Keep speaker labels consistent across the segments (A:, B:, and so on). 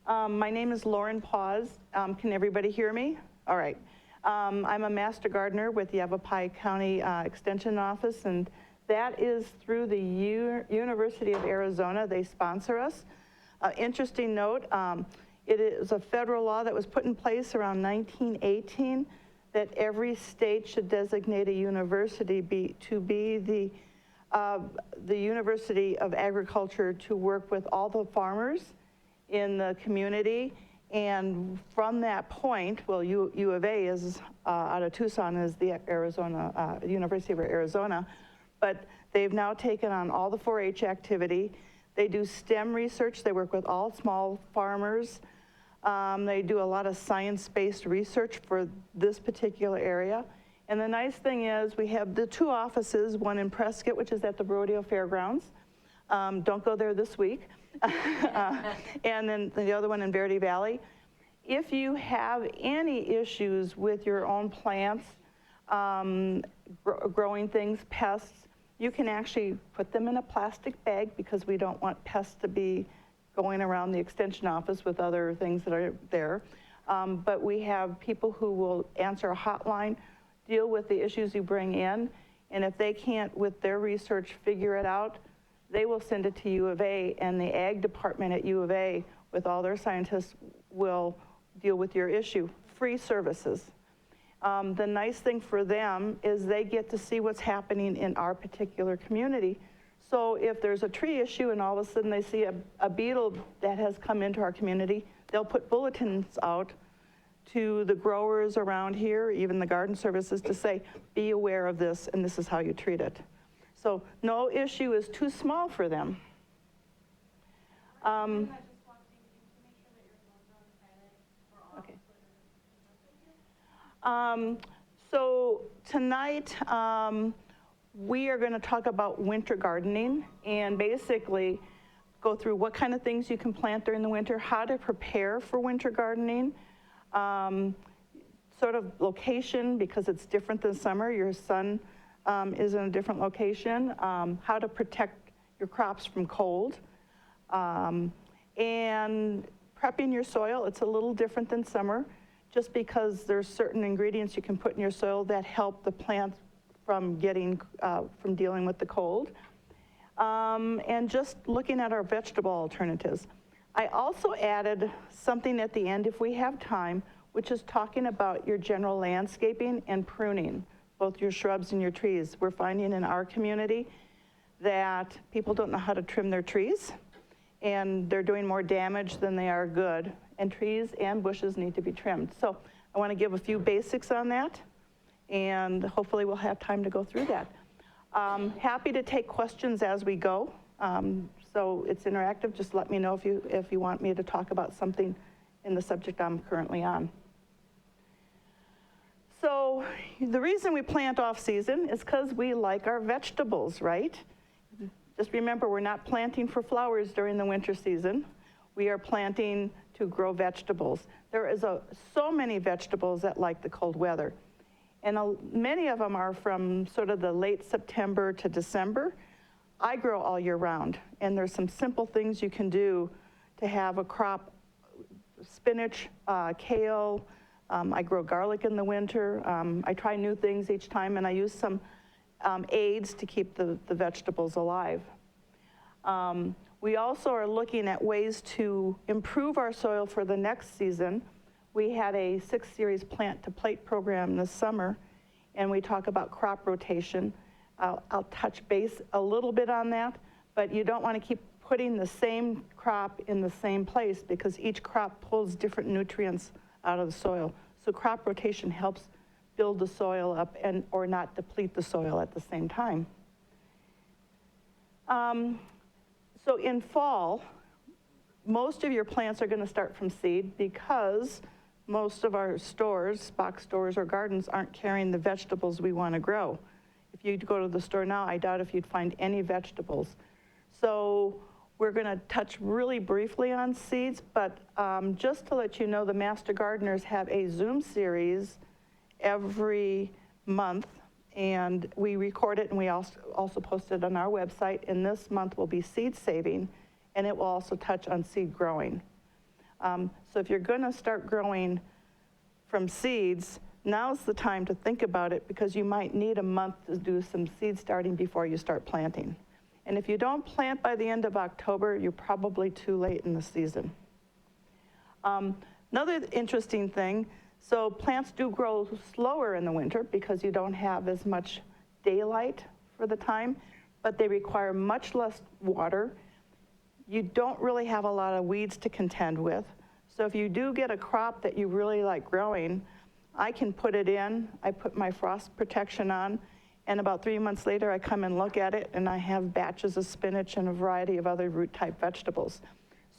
A: My name is Lauren Paws. Can everybody hear me? All right. I'm a master gardener with the Yavapai County Extension Office, and that is through the University of Arizona. They sponsor us. Interesting note, it is a federal law that was put in place around 1918 that every state should designate a university to be the University of Agriculture to work with all the farmers in the community. And from that point, well, U of A is out of Tucson, is the Arizona University of Arizona, but they've now taken on all the 4-H activity. They do STEM research. They work with all small farmers. They do a lot of science-based research for this particular area. And the nice thing is we have the 2 offices, one in Prescott, which is at the Rodeo Fairgrounds. Don't go there this week. And then the other one in Verde Valley. If you have any issues with your own plants, growing things, pests, you can actually put them in a plastic bag because we don't want pests to be going around the extension office with other things that are there. But we have people who will answer a hotline, deal with the issues you bring in, and if they can't, with their research, figure it out, they will send it to U of A, and the ag department at U of A, with all their scientists, will deal with your issue. Free services. The nice thing for them is they get to see what's happening in our particular community. So if there's a tree issue and all of a sudden they see a beetle that has come into our community, they'll put bulletins out to the growers around here, even the garden services, to say, be aware of this and this is how you treat it. So no issue is too small for them. Okay. So tonight we are going to talk about winter gardening and basically go through what kind of things you can plant during the winter, how to prepare for winter gardening, sort of location because it's different than summer. Your sun is in a different location, how to protect your crops from cold, and prepping your soil. It's a little different than summer just because there's certain ingredients you can put in your soil that help the plants from dealing with the cold, and just looking at our vegetable alternatives. I also added something at the end if we have time, which is talking about your general landscaping and pruning, both your shrubs and your trees. We're finding in our community that people don't know how to trim their trees, and they're doing more damage than they are good, and trees and bushes need to be trimmed. So I want to give a few basics on that, and hopefully we'll have time to go through that. Happy to take questions as we go. So it's interactive. Just let me know if you want me to talk about something in the subject I'm currently on. So the reason we plant off season is because we like our vegetables, right? Just remember, we're not planting for flowers during the winter season. We are planting to grow vegetables. There is so many vegetables that like the cold weather. And many of them are from sort of the late September to December. I grow all year round, and there's some simple things you can do to have a crop: spinach, kale. I grow garlic in the winter. I try new things each time, and I use some aids to keep the vegetables alive. We also are looking at ways to improve our soil for the next season. We had a 6-series plant to plate program this summer, and we talk about crop rotation. I'll touch base a little bit on that, but you don't want to keep putting the same crop in the same place because each crop pulls different nutrients out of the soil. So crop rotation helps build the soil up or not deplete the soil at the same time. So in fall, most of your plants are going to start from seed because most of our stores, box stores or gardens, aren't carrying the vegetables we want to grow. If you go to the store now, I doubt if you'd find any vegetables. So we're going to touch really briefly on seeds, but just to let you know, the Master Gardeners have a Zoom series every month, and we record it and we also post it on our website. And this month will be seed saving, and it will also touch on seed growing. So if you're gonna start growing from seeds, now's the time to think about it because you might need a month to do some seed starting before you start planting. And if you don't plant by the end of October, you're probably too late in the season. Another interesting thing, so plants do grow slower in the winter because you don't have as much daylight for the time, but they require much less water. You don't really have a lot of weeds to contend with. So if you do get a crop that you really like growing, I can put it in, I put my frost protection on, and about 3 months later I come and look at it and I have batches of spinach and a variety of other root type vegetables.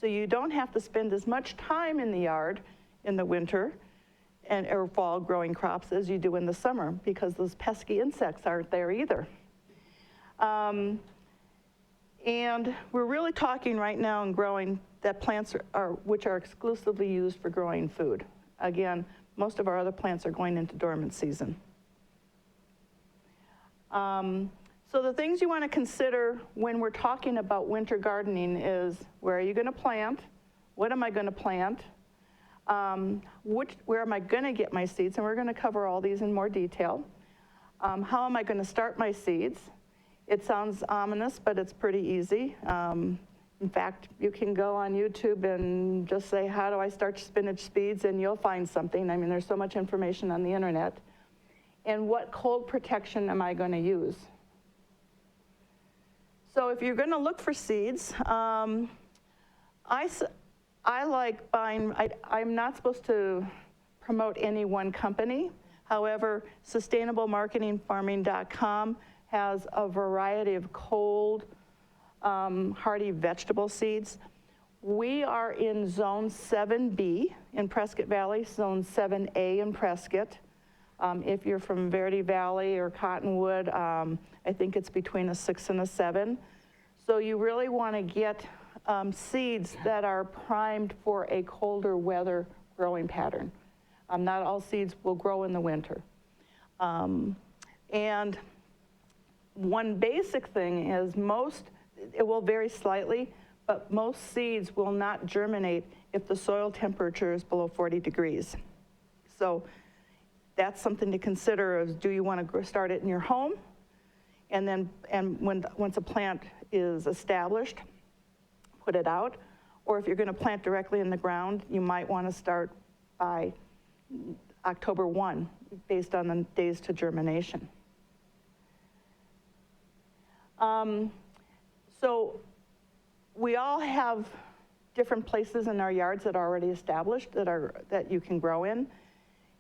A: So you don't have to spend as much time in the yard in the winter or fall growing crops as you do in the summer because those pesky insects aren't there either. And we're really talking right now in growing that plants which are exclusively used for growing food. Again, most of our other plants are going into dormant season. So the things you want to consider when we're talking about winter gardening is where are you going to plant? What am I going to plant? Where am I going to get my seeds? And we're going to cover all these in more detail. How am I going to start my seeds? It sounds ominous, but it's pretty easy. In fact, you can go on YouTube and just say, how do I start spinach seeds? And you'll find something. I mean, there's so much information on the internet. And what cold protection am I going to use? So if you're going to look for seeds, I like buying, I'm not supposed to promote any one company. However, sustainablemarketingfarming.com has a variety of cold, hardy vegetable seeds. We are in zone 7B in Prescott Valley, zone 7A in Prescott. If you're from Verde Valley or Cottonwood, I think it's between a 6 and a 7. So you really want to get seeds that are primed for a colder weather growing pattern. Not all seeds will grow in the winter. And one basic thing is it will vary slightly, but most seeds will not germinate if the soil temperature is below 40 degrees. So that's something to consider is do you want to start it in your home? And once a plant is established, put it out. Or if you're going to plant directly in the ground, you might want to start by October 1, based on the days to germination. So we all have different places in our yards that are already established that you can grow in.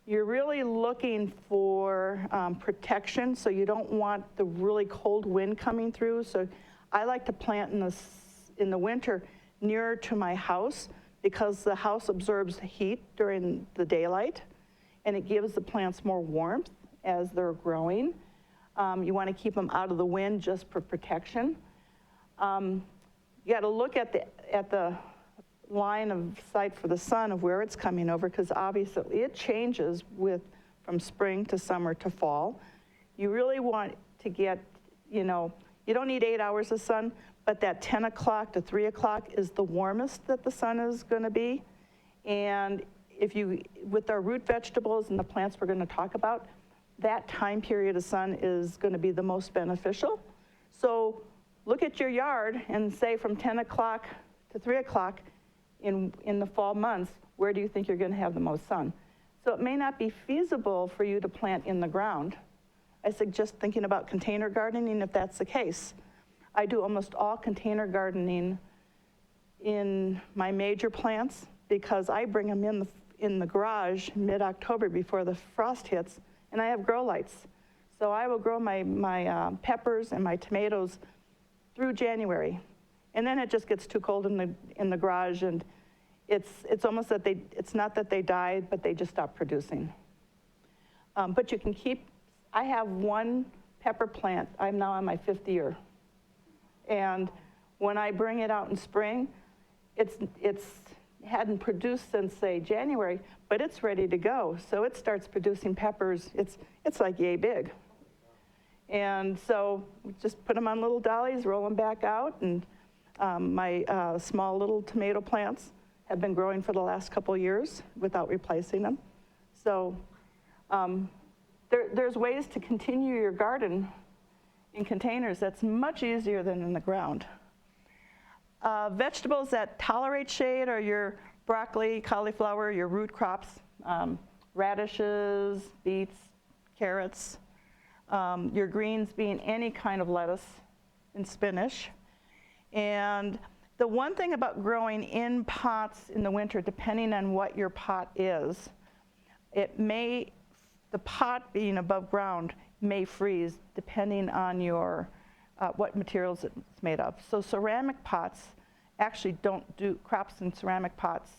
A: You're really looking for protection, so you don't want the really cold wind coming through. So I like to plant in the winter nearer to my house because the house absorbs heat during the daylight and it gives the plants more warmth as they're growing. You want to keep them out of the wind just for protection. You got to look at the line of sight for the sun of where it's coming over because obviously it changes from spring to summer to fall. You really want to get, you don't need 8 hours of sun, but that 10 o'clock to 3 o'clock is the warmest that the sun is going to be. And with our root vegetables and the plants we're going to talk about, that time period of sun is going to be the most beneficial. So look at your yard and say from 10 o'clock to 3 o'clock in the fall months, where do you think you're going to have the most sun? So it may not be feasible for you to plant in the ground. I suggest thinking about container gardening if that's the case. I do almost all container gardening in my major plants because I bring them in the garage mid-October before the frost hits, and I have grow lights. So I will grow my peppers and my tomatoes through January. And then it just gets too cold in the garage, and it's almost that it's not that they died, but they just stopped producing. But you can I have one pepper plant. I'm now on my 5th year. And when I bring it out in spring, it's hadn't produced since, say, January, but it's ready to go. So it starts producing peppers. It's like yay big. And so we just put them on little dollies, roll them back out, and my small little tomato plants have been growing for the last couple years without replacing them. So there's ways to continue your garden in containers that's much easier than in the ground. Vegetables that tolerate shade are your broccoli, cauliflower, your root crops, radishes, beets, carrots, your greens being any kind of lettuce and spinach. And the one thing about growing in pots in the winter, depending on what your pot is, the pot being above ground may freeze depending on your what materials it's made of. So ceramic pots actually crops in ceramic pots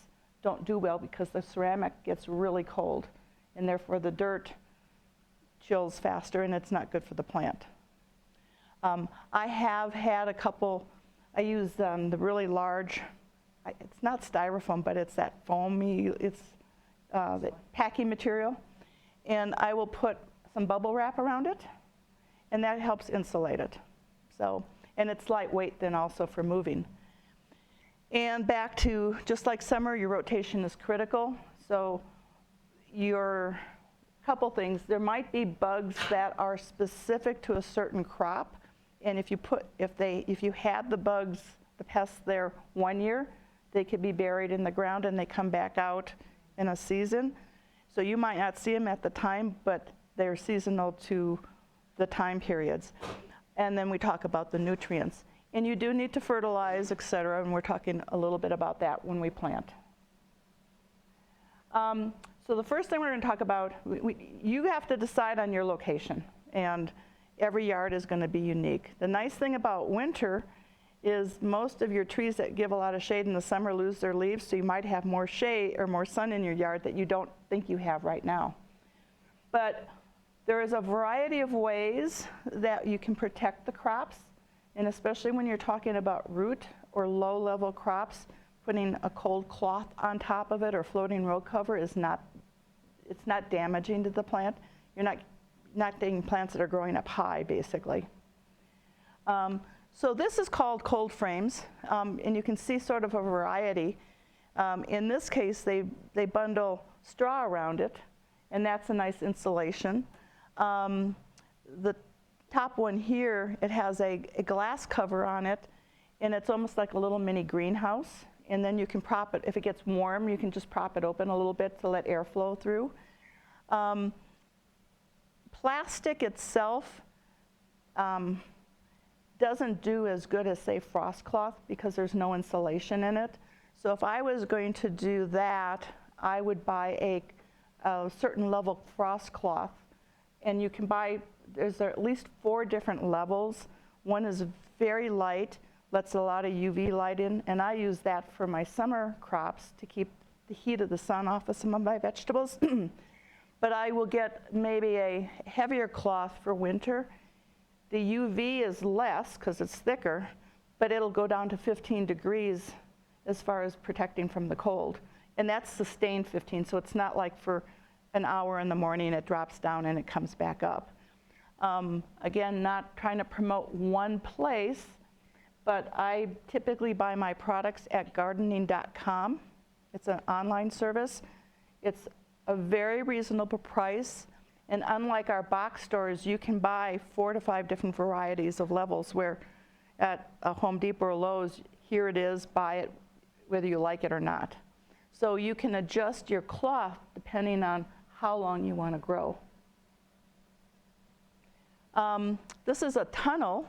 A: don't do well because the ceramic gets really cold, and therefore the dirt chills faster and it's not good for the plant. I have had a couple, I use the really large, it's not styrofoam, but it's that foamy, it's the packing material, and I will put some bubble wrap around it, and that helps insulate it. So, and it's lightweight then also for moving. And back to, just like summer, your rotation is critical. So couple things, there might be bugs that are specific to a certain crop, and if you had the pests there 1 year, they could be buried in the ground and they come back out in a season. So you might not see them at the time, but they're seasonal to the time periods. And then we talk about the nutrients. And you do need to fertilize, et cetera, and we're talking a little bit about that when we plant. So the first thing we're going to talk about, you have to decide on your location, and every yard is going to be unique. The nice thing about winter is most of your trees that give a lot of shade in the summer lose their leaves, so you might have more shade or more sun in your yard that you don't think you have right now. But there is a variety of ways that you can protect the crops, and especially when you're talking about root or low-level crops, putting a cold cloth on top of it or floating row cover is not damaging to the plant. You're not getting plants that are growing up high, basically. So this is called cold frames, and you can see sort of a variety. In this case, they bundle straw around it, and that's a nice insulation. The top one here, it has a glass cover on it, and it's almost like a little mini greenhouse. And then you can prop it, if it gets warm, you can just prop it open a little bit to let air flow through. Plastic itself doesn't do as good as, say, frost cloth because there's no insulation in it. So if I was going to do that, I would buy a certain level frost cloth. And you can buy, there's at least 4 different levels. One is very light, lets a lot of UV light in, and I use that for my summer crops to keep the heat of the sun off of some of my vegetables. But I will get maybe a heavier cloth for winter. The UV is less because it's thicker, but it'll go down to 15 degrees as far as protecting from the cold. And that's sustained 15, so it's not like for an hour in the morning it drops down and it comes back up. Again, not trying to promote one place, but I typically buy my products at gardening.com. It's an online service. It's a very reasonable price, and unlike our box stores, you can buy 4 to 5 different varieties of levels, where at a Home Depot or Lowe's, here it is, buy it whether you like it or not. So you can adjust your cloth depending on how long you want to grow. This is a tunnel.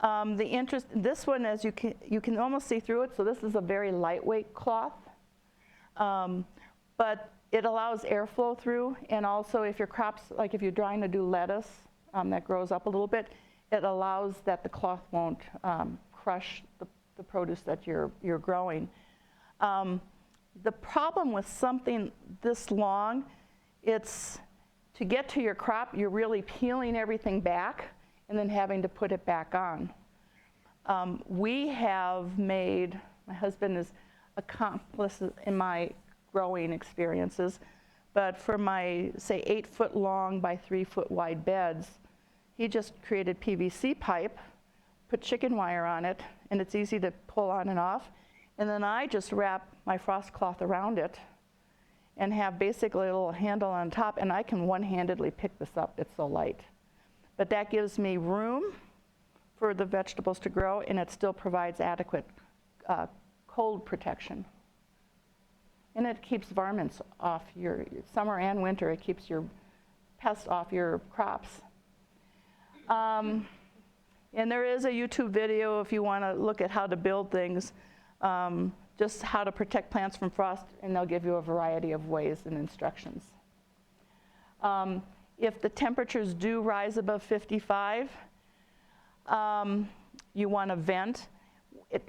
A: This one, as you can almost see through it, so this is a very lightweight cloth. But it allows airflow through, and also if your crops, like if you're trying to do lettuce that grows up a little bit, it allows that the cloth won't crush the produce that you're growing. The problem with something this long, it's to get to your crop, you're really peeling everything back and then having to put it back on. We have made, my husband is accomplice in my growing experiences, but for my, say, 8-foot long by 3-foot wide beds, he just created PVC pipe, put chicken wire on it, and it's easy to pull on and off, And then I just wrap my frost cloth around it and have basically a little handle on top, and I can one-handedly pick this up. It's so light. But that gives me room for the vegetables to grow, and it still provides adequate cold protection. And it keeps varmints off your summer and winter. It keeps your pests off your crops. And there is a YouTube video if you want to look at how to build things, just how to protect plants from frost, and they'll give you a variety of ways and instructions. If the temperatures do rise above 55, you want to vent.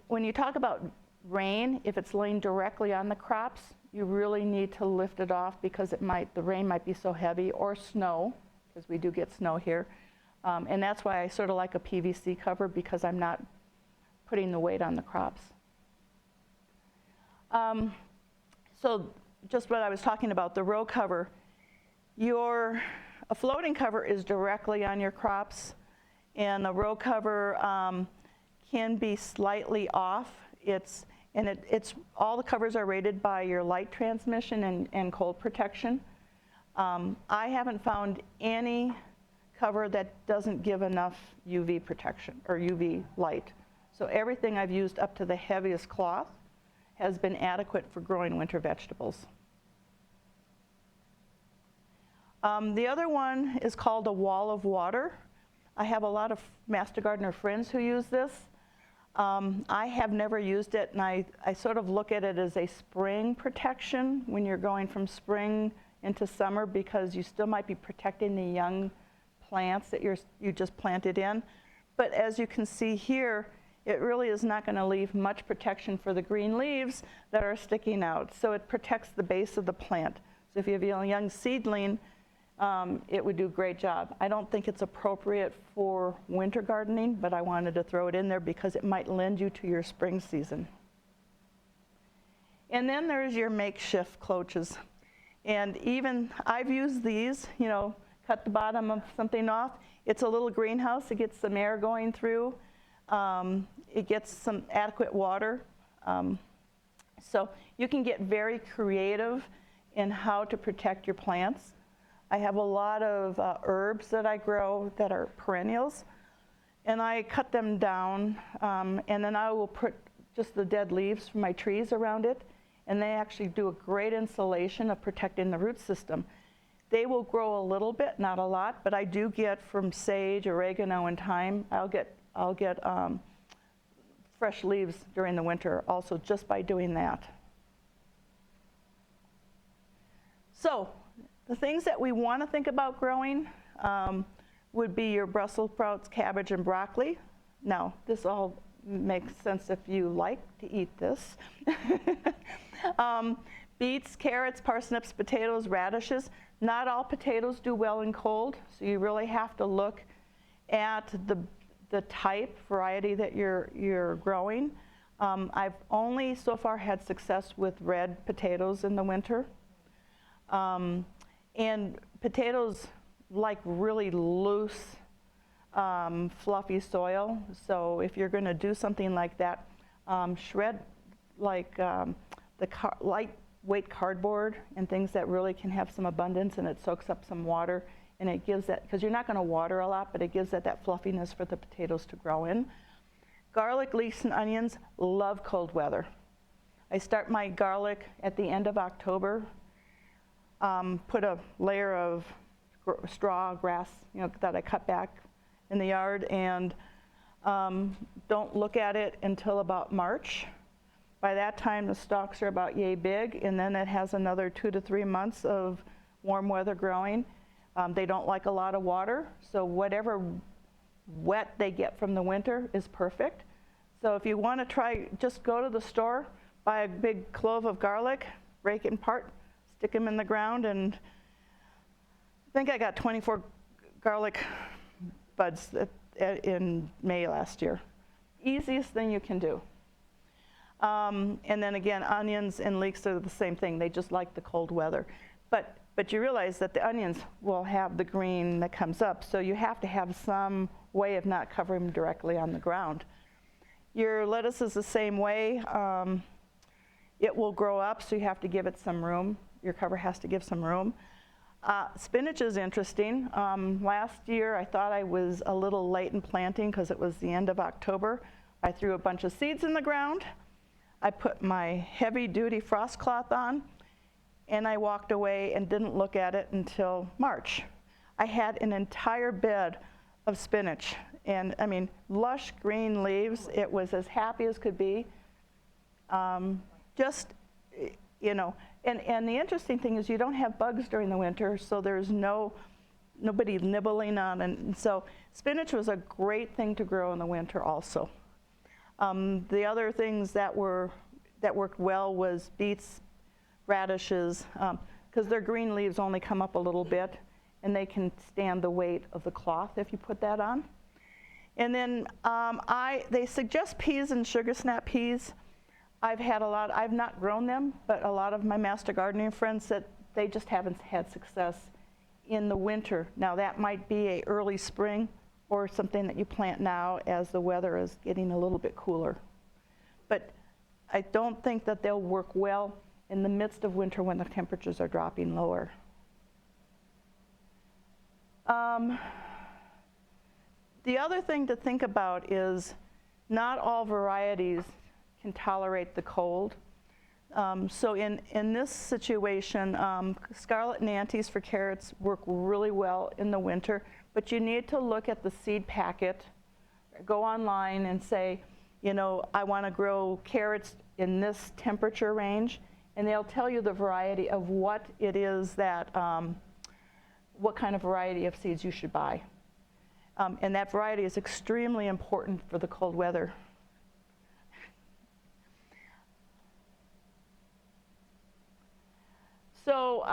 A: When you talk about rain, if it's laying directly on the crops, you really need to lift it off because the rain might be so heavy, or snow, because we do get snow here. And that's why I sort of like a PVC cover, because I'm not putting the weight on the crops. So just what I was talking about, the row cover, a floating cover is directly on your crops, and a row cover can be slightly off. All the covers are rated by your light transmission and cold protection. I haven't found any cover that doesn't give enough UV protection or UV light. So everything I've used up to the heaviest cloth has been adequate for growing winter vegetables. The other one is called a wall of water. I have a lot of master gardener friends who use this. I have never used it, and I sort of look at it as a spring protection when you're going from spring into summer, because you still might be protecting the young plants that you just planted in. But as you can see here, it really is not going to leave much protection for the green leaves that are sticking out. So it protects the base of the plant. So if you have a young seedling, it would do a great job. I don't think it's appropriate for winter gardening, but I wanted to throw it in there because it might lend you to your spring season. And then there's your makeshift cloches. And even I've used these, cut the bottom of something off. It's a little greenhouse. It gets some air going through. It gets some adequate water. So you can get very creative in how to protect your plants. I have a lot of herbs that I grow that are perennials, and I cut them down, and then I will put just the dead leaves from my trees around it, and they actually do a great insulation of protecting the root system. They will grow a little bit, not a lot, but I do get from sage, oregano, and thyme. I'll get fresh leaves during the winter also just by doing that. So the things that we want to think about growing would be your Brussels sprouts, cabbage, and broccoli. Now, this all makes sense if you like to eat this. Beets, carrots, parsnips, potatoes, radishes. Not all potatoes do well in cold, so you really have to look at the type, variety that you're growing. I've only so far had success with red potatoes in the winter. And potatoes like really loose, fluffy soil. So if you're going to do something like that, shred like lightweight cardboard and things that really can have some abundance, and it soaks up some water, and it gives that, because you're not going to water a lot, but it gives that fluffiness for the potatoes to grow in. Garlic, leeks, and onions love cold weather. I start my garlic at the end of October. Put a layer of straw, grass, that I cut back in the yard, and don't look at it until about March. By that time, the stalks are about yay big, and then it has another 2 to 3 months of warm weather growing. They don't like a lot of water, so whatever wet they get from the winter is perfect. So if you want to try, just go to the store, buy a big clove of garlic, break it in part, stick them in the ground, and I think I got 24 garlic buds in May last year. Easiest thing you can do. And then again, onions and leeks are the same thing. They just like the cold weather. But you realize that the onions will have the green that comes up, so you have to have some way of not covering them directly on the ground. Your lettuce is the same way. It will grow up, so you have to give it some room. Your cover has to give some room. Spinach is interesting. Last year, I thought I was a little late in planting because it was the end of October. I threw a bunch of seeds in the ground. I put my heavy-duty frost cloth on, and I walked away and didn't look at it until March. I had an entire bed of spinach, and I mean, lush green leaves. It was as happy as could be. Just, you know, and the interesting thing is you don't have bugs during the winter, so there's nobody nibbling on, and so spinach was a great thing to grow in the winter also. The other things that worked well was beets, radishes, because their green leaves only come up a little bit, and they can stand the weight of the cloth if you put that on. And then they suggest peas and sugar snap peas. I've not grown them, but a lot of my master gardening friends said they just haven't had success in the winter. Now that might be a early spring or something that you plant now as the weather is getting a little bit cooler. But I don't think that they'll work well in the midst of winter when the temperatures are dropping lower. The other thing to think about is not all varieties can tolerate the cold. So in this situation, Scarlet Nantes for carrots work really well in the winter, but you need to look at the seed packet, go online and say, you know, I want to grow carrots in this temperature range, and they'll tell you the variety of what it is that, what kind of variety of seeds you should buy. And that variety is extremely important for the cold weather. So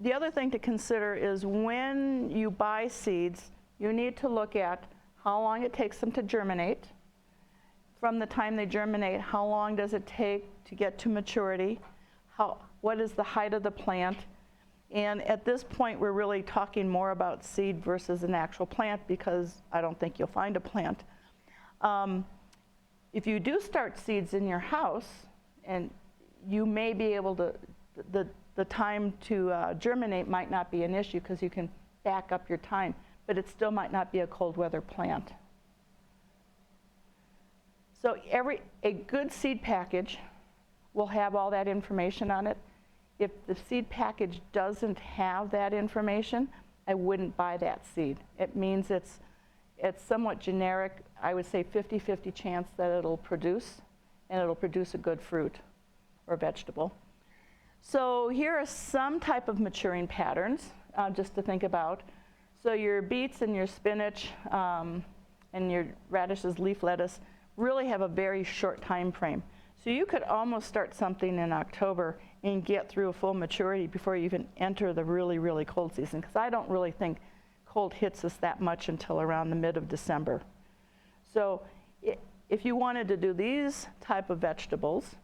A: the other thing to consider is when you buy seeds, you need to look at how long it takes them to germinate. From the time they germinate, how long does it take to get to maturity? What is the height of the plant? And at this point, we're really talking more about seed versus an actual plant because I don't think you'll find a plant. If you do start seeds in your house, and you may be able to, the time to germinate might not be an issue because you can back up your time, but it still might not be a cold weather plant. So a good seed package will have all that information on it. If the seed package doesn't have that information, I wouldn't buy that seed. It means it's somewhat generic. I would say 50-50 chance that it'll produce, and it'll produce a good fruit or vegetable. So here are some type of maturing patterns just to think about. So your beets and your spinach and your radishes, leaf lettuce really have a very short time frame. So you could almost start something in October and get through a full maturity before you even enter the really, really cold season, because I don't really think cold hits us that much until around the mid of December. So if you wanted to do these type of vegetables,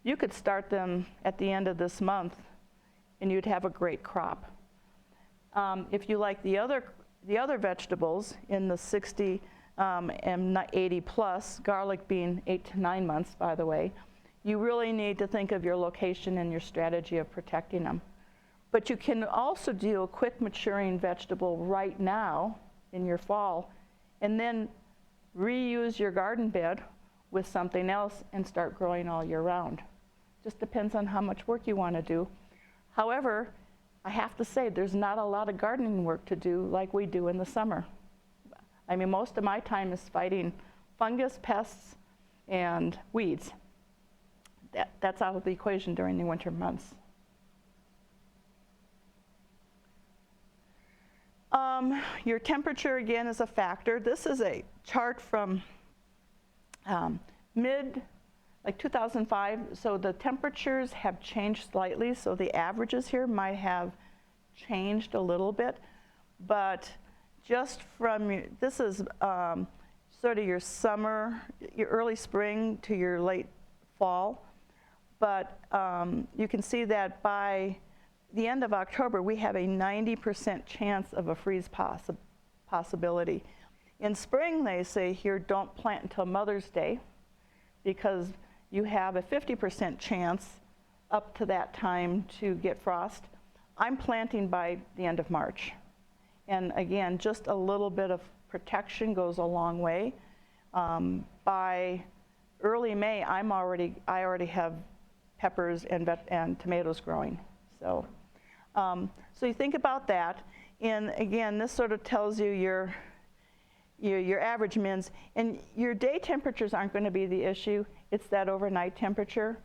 A: you could start them at the end of this month and you'd have a great crop. If you like the other vegetables in the 60 and 80 plus, garlic being 8 to 9 months, by the way, you really need to think of your location and your strategy of protecting them. But you can also do a quick maturing vegetable right now in your fall and then reuse your garden bed with something else and start growing all year round. Just depends on how much work you want to do. However, I have to say there's not a lot of gardening work to do like we do in the summer. I mean, most of my time is fighting fungus, pests, and weeds. That's out of the equation during the winter months. Your temperature, again, is a factor. This is a chart from like 2005. So the temperatures have changed slightly. So the averages here might have changed a little bit. But just from, this is sort of your summer, your early spring to your late fall. But you can see that by the end of October, we have a 90% chance of a freeze possibility. In spring, they say here, don't plant until Mother's Day, because you have a 50% chance up to that time to get frost. I'm planting by the end of March. And again, just a little bit of protection goes a long way. By early May, I already have peppers and tomatoes growing. So you think about that. And again, this sort of tells you your average mins. And your day temperatures aren't going to be the issue. It's that overnight temperature.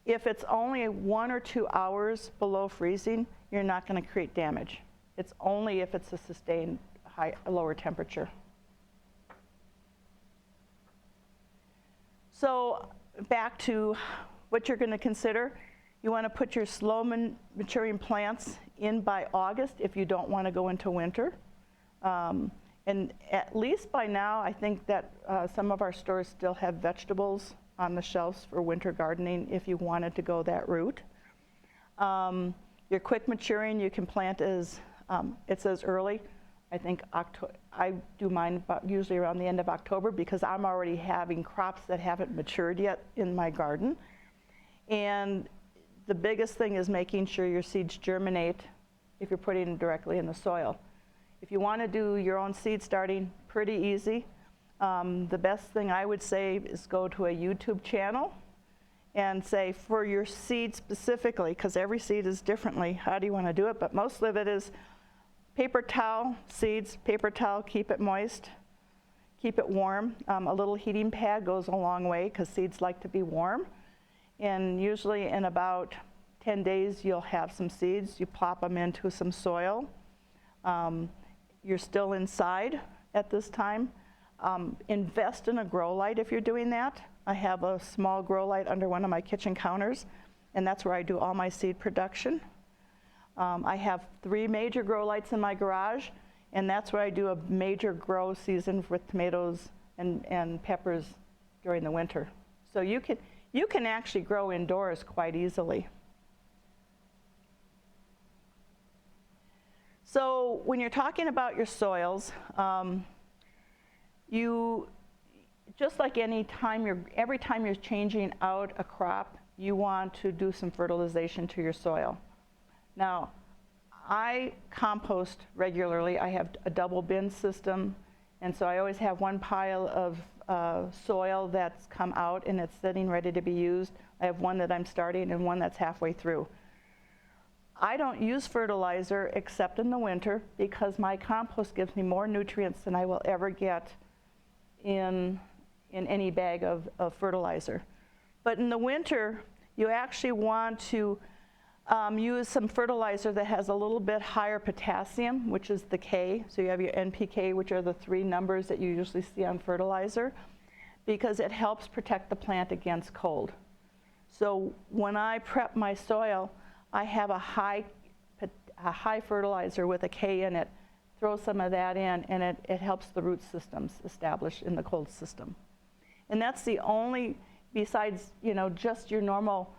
A: If it's only 1 or 2 hours below freezing, you're not going to create damage. It's only if it's a sustained lower temperature. So back to what you're going to consider. You want to put your slow maturing plants in by August if you don't want to go into winter. And at least by now, I think that some of our stores still have vegetables on the shelves for winter gardening if you wanted to go that route. Your quick maturing, you can plant as, it says early. I think I do mine usually around the end of October because I'm already having crops that haven't matured yet in my garden. And the biggest thing is making sure your seeds germinate if you're putting them directly in the soil. If you want to do your own seed starting, pretty easy. The best thing I would say is go to a YouTube channel and say for your seed specifically, because every seed is differently, how do you want to do it? But most of it is paper towel seeds, paper towel, keep it moist, keep it warm. A little heating pad goes a long way because seeds like to be warm. And usually in about 10 days, you'll have some seeds. You plop them into some soil. You're still inside at this time. Invest in a grow light if you're doing that. I have a small grow light under one of my kitchen counters, and that's where I do all my seed production. I have 3 major grow lights in my garage, and that's where I do a major grow season with tomatoes and peppers during the winter. So you can actually grow indoors quite easily. So when you're talking about your soils, just like every time you're changing out a crop, you want to do some fertilization to your soil. Now, I compost regularly. I have a double bin system, and so I always have one pile of soil that's come out and it's sitting ready to be used. I have one that I'm starting and one that's halfway through. I don't use fertilizer except in the winter because my compost gives me more nutrients than I will ever get in any bag of fertilizer. But in the winter, you actually want to use some fertilizer that has a little bit higher potassium, which is the K. So you have your NPK, which are the 3 numbers that you usually see on fertilizer, because it helps protect the plant against cold. So when I prep my soil, I have a high fertilizer with a K in it. Throw some of that in, and it helps the root systems establish in the cold system. And that's the only, besides just your normal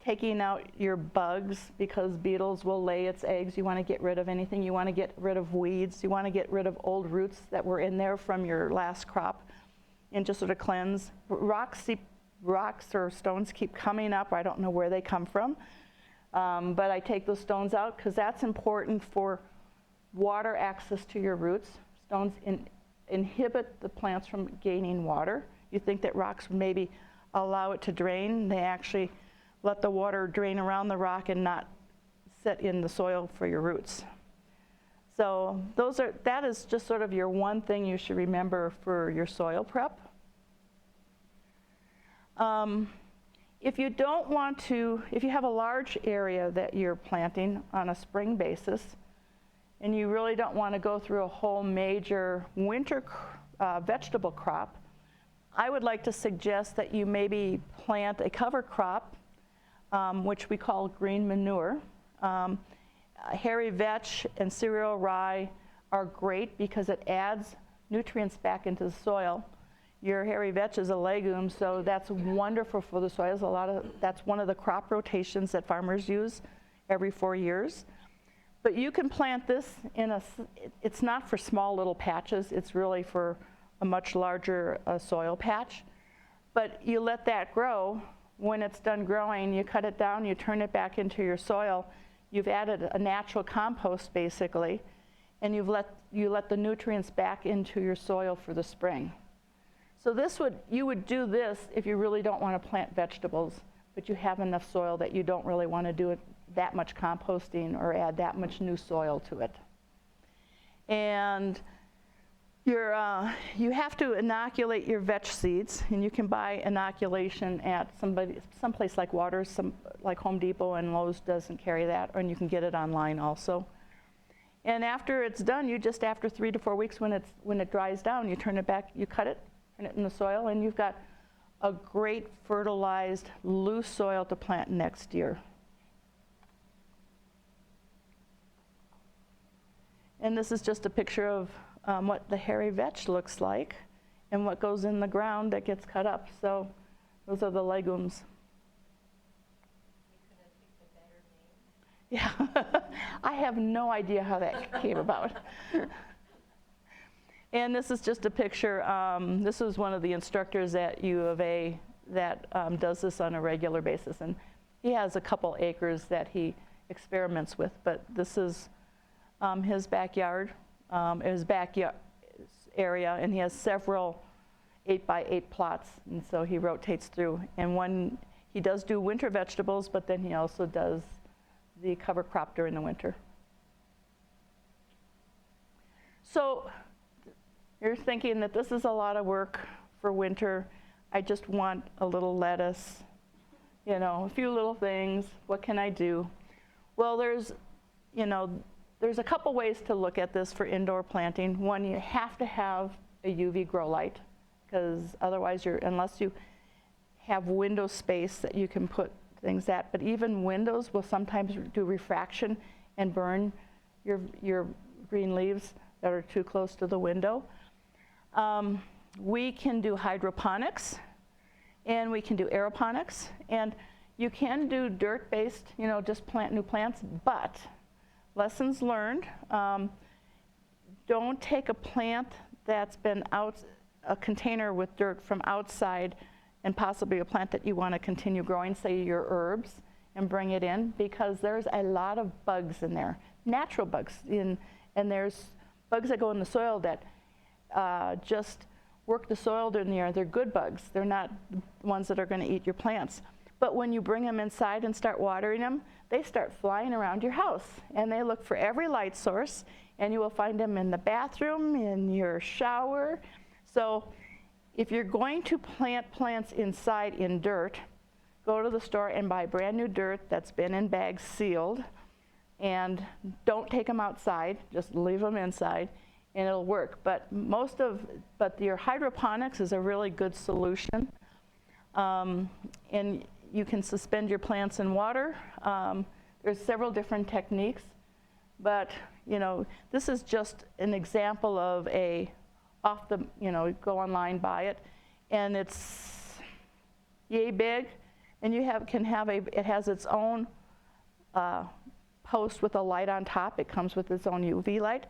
A: taking out your bugs, because beetles will lay its eggs. You want to get rid of anything. You want to get rid of weeds. You want to get rid of old roots that were in there from your last crop and just sort of cleanse. Rocks or stones keep coming up. I don't know where they come from. But I take those stones out because that's important for water access to your roots. Stones inhibit the plants from gaining water. You think that rocks would maybe allow it to drain. They actually let the water drain around the rock and not sit in the soil for your roots. So that is just sort of your one thing you should remember for your soil prep. If you don't want to, if you have a large area that you're planting on a spring basis, and you really don't want to go through a whole major winter vegetable crop, I would like to suggest that you maybe plant a cover crop, which we call green manure. Hairy vetch and cereal rye are great because it adds nutrients back into the soil. Your hairy vetch is a legume, so that's wonderful for the soil. That's one of the crop rotations that farmers use every 4 years. But you can plant this it's not for small little patches, it's really for a much larger soil patch. But you let that grow. When it's done growing, you cut it down, you turn it back into your soil. You've added a natural compost, basically, and you let the nutrients back into your soil for the spring. So you would do this if you really don't want to plant vegetables, but you have enough soil that you don't really want to do it that much composting or add that much new soil to it. And you have to inoculate your vetch seeds, and you can buy inoculation at someplace like Waters, like Home Depot and Lowe's doesn't carry that, and you can get it online also. And after it's done, after 3 to 4 weeks, when it dries down, you turn it back, you cut it, turn it in the soil, and you've got a great fertilized, loose soil to plant next year. And this is just a picture of what the hairy vetch looks like and what goes in the ground that gets cut up. So those are the legumes. You couldn't pick the better name? Yeah, I have no idea how that came about. And this is just a picture. This is one of the instructors at U of A that does this on a regular basis. And he has a couple acres that he experiments with, but this is his backyard. His backyard area, and he has several 8x8 plots, and so he rotates through. And he does do winter vegetables, but then he also does the cover crop during the winter. So you're thinking that this is a lot of work for winter. I just want a little lettuce, a few little things. What can I do? Well, there's a couple ways to look at this for indoor planting. One, you have to have a UV grow light, because otherwise unless you have window space that you can put things at, but even windows will sometimes do refraction and burn your green leaves that are too close to the window. We can do hydroponics, and we can do aeroponics, and you can do dirt-based, just plant new plants, but lessons learned, don't take a plant that's been a container with dirt from outside, and possibly a plant that you want to continue growing, say your herbs, and bring it in, because there's a lot of bugs in there, natural bugs, and there's bugs that go in the soil that just work the soil in there. They're good bugs. They're not the ones that are going to eat your plants. But when you bring them inside and start watering them, they start flying around your house, and they look for every light source, and you will find them in the bathroom, in your shower. So if you're going to plant plants inside in dirt, go to the store and buy brand new dirt that's been in bags sealed, and don't take them outside, just leave them inside, and it'll work. But your hydroponics is a really good solution. And you can suspend your plants in water. There's several different techniques, but this is just an example of go online, buy it, and it's yay big, and it has its own post with a light on top. It comes with its own UV light,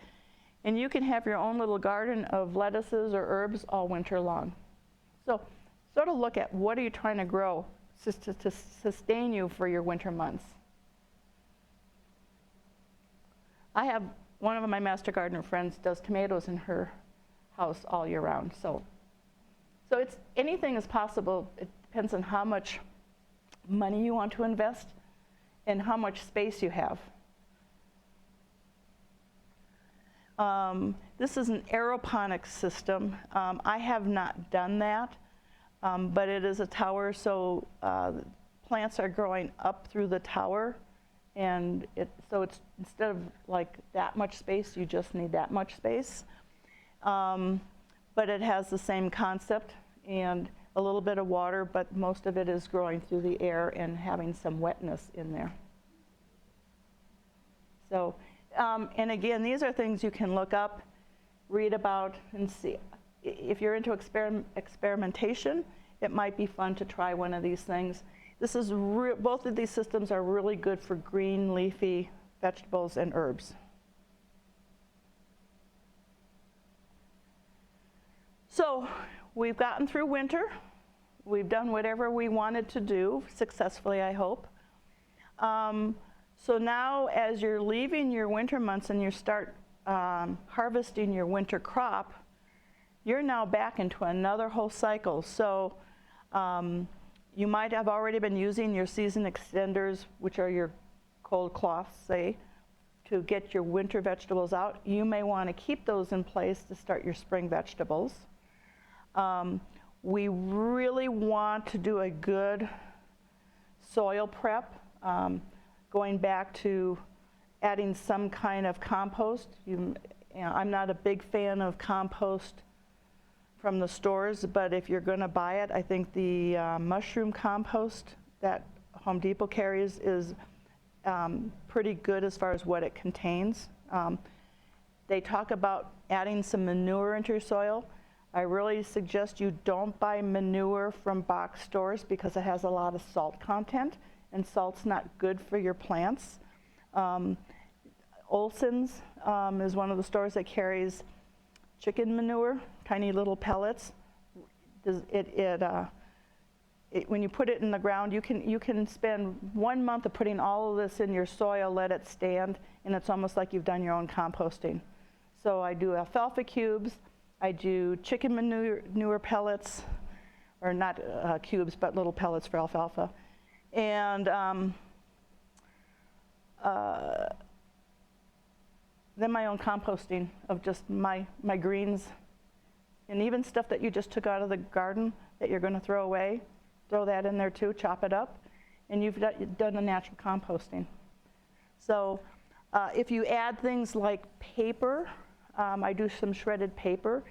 A: and you can have your own little garden of lettuces or herbs all winter long. So sort of look at what are you trying to grow to sustain you for your winter months. I have one of my master gardener friends does tomatoes in her house all year round. So anything is possible. It depends on how much money you want to invest and how much space you have. This is an aeroponics system. I have not done that. But it is a tower, so plants are growing up through the tower, and so it's instead of like that much space, you just need that much space. But it has the same concept and a little bit of water, but most of it is growing through the air and having some wetness in there. So, and again, these are things you can look up, read about, and see. If you're into experimentation, it might be fun to try one of these things. Both of these systems are really good for green leafy vegetables and herbs. So we've gotten through winter. We've done whatever we wanted to do successfully, I hope. So now as you're leaving your winter months and you start harvesting your winter crop, you're now back into another whole cycle. So you might have already been using your season extenders, which are your cold cloths, say, to get your winter vegetables out. You may want to keep those in place to start your spring vegetables. We really want to do a good soil prep, going back to adding some kind of compost. I'm not a big fan of compost from the stores, but if you're going to buy it, I think the mushroom compost that Home Depot carries is pretty good as far as what it contains. They talk about adding some manure into your soil. I really suggest you don't buy manure from box stores because it has a lot of salt content, and salt's not good for your plants. Olson's is one of the stores that carries chicken manure, tiny little pellets. When you put it in the ground, you can spend 1 month of putting all of this in your soil, let it stand, and it's almost like you've done your own composting. So I do alfalfa cubes, I do chicken manure pellets, or not cubes, but little pellets for alfalfa. And then my own composting of just my greens, and even stuff that you just took out of the garden that you're going to throw away, throw that in there too, chop it up, and you've done the natural composting. So if you add things like paper, I do some shredded paper.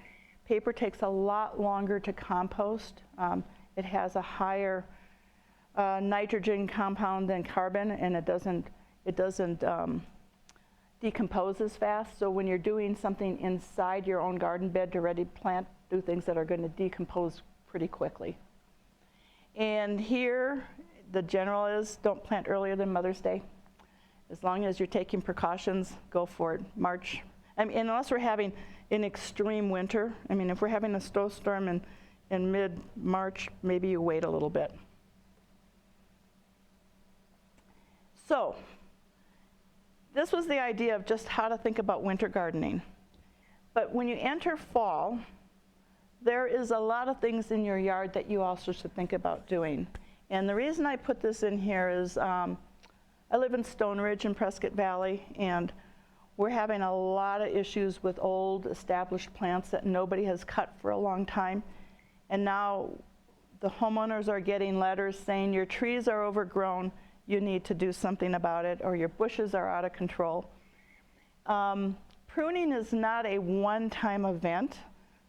A: Paper takes a lot longer to compost. It has a higher nitrogen compound than carbon, and it doesn't decompose as fast. So when you're doing something inside your own garden bed to ready plant, do things that are going to decompose pretty quickly. And here, the general is don't plant earlier than Mother's Day. As long as you're taking precautions, go for it. March, unless we're having an extreme winter. If we're having a snowstorm in mid-March, maybe you wait a little bit. So, this was the idea of just how to think about winter gardening. But when you enter fall, there is a lot of things in your yard that you also should think about doing. And the reason I put this in here is I live in Stone Ridge in Prescott Valley, and we're having a lot of issues with old established plants that nobody has cut for a long time. And now the homeowners are getting letters saying your trees are overgrown, you need to do something about it, or your bushes are out of control. Pruning is not a one-time event.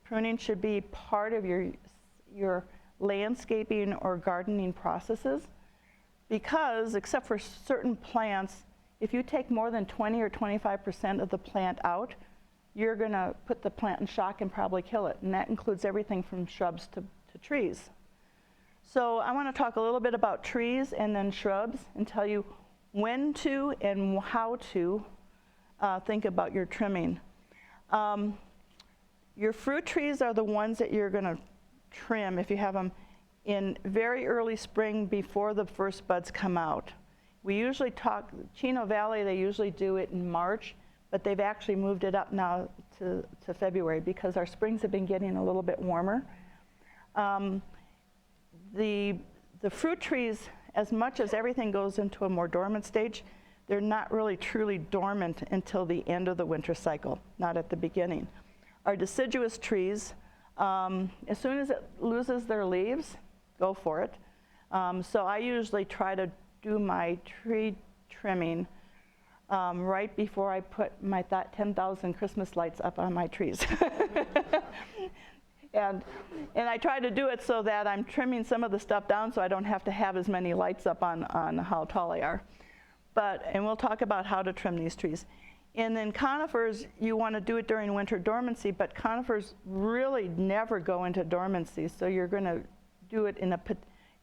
A: Pruning should be part of your landscaping or gardening processes, because except for certain plants, if you take more than 20 or 25% of the plant out, you're going to put the plant in shock and probably kill it. And that includes everything from shrubs to trees. So I want to talk a little bit about trees and then shrubs and tell you when to and how to think about your trimming. Your fruit trees are the ones that you're going to trim if you have them in very early spring before the first buds come out. We usually talk, Chino Valley, they usually do it in March, but they've actually moved it up now to February because our springs have been getting a little bit warmer. The fruit trees, as much as everything goes into a more dormant stage, they're not really truly dormant until the end of the winter cycle, not at the beginning. Our deciduous trees, as soon as it loses their leaves, go for it. So I usually try to do my tree trimming right before I put my 10,000 Christmas lights up on my trees. And I try to do it so that I'm trimming some of the stuff down so I don't have to have as many lights up on how tall they are. And we'll talk about how to trim these trees. And then conifers, you want to do it during winter dormancy, but conifers really never go into dormancy. So you're going to do it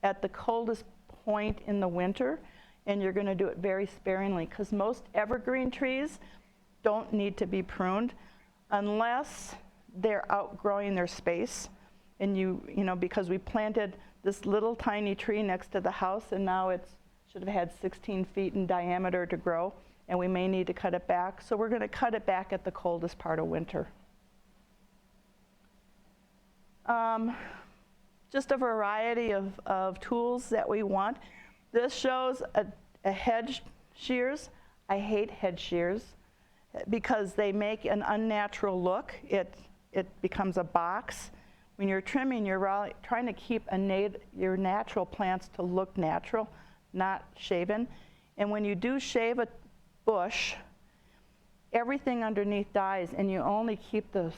A: at the coldest point in the winter, and you're going to do it very sparingly because most evergreen trees don't need to be pruned unless they're outgrowing their space. and you know, because we planted this little tiny tree next to the house, and now it should have had 16 feet in diameter to grow, and we may need to cut it back. So we're going to cut it back at the coldest part of winter. Just a variety of tools that we want. This shows a hedge shears. I hate hedge shears because they make an unnatural look. It becomes a box. When you're trimming, you're trying to keep your natural plants to look natural, not shaven. And when you do shave a bush, everything underneath dies, and you only keep the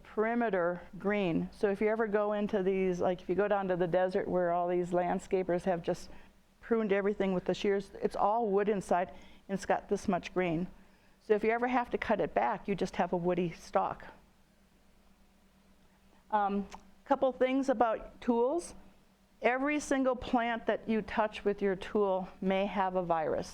A: perimeter green. So if you ever go into these, like if you go down to the desert where all these landscapers have just pruned everything with the shears, it's all wood inside, and it's got this much green. So if you ever have to cut it back, you just have a woody stalk. Couple things about tools. Every single plant that you touch with your tool may have a virus,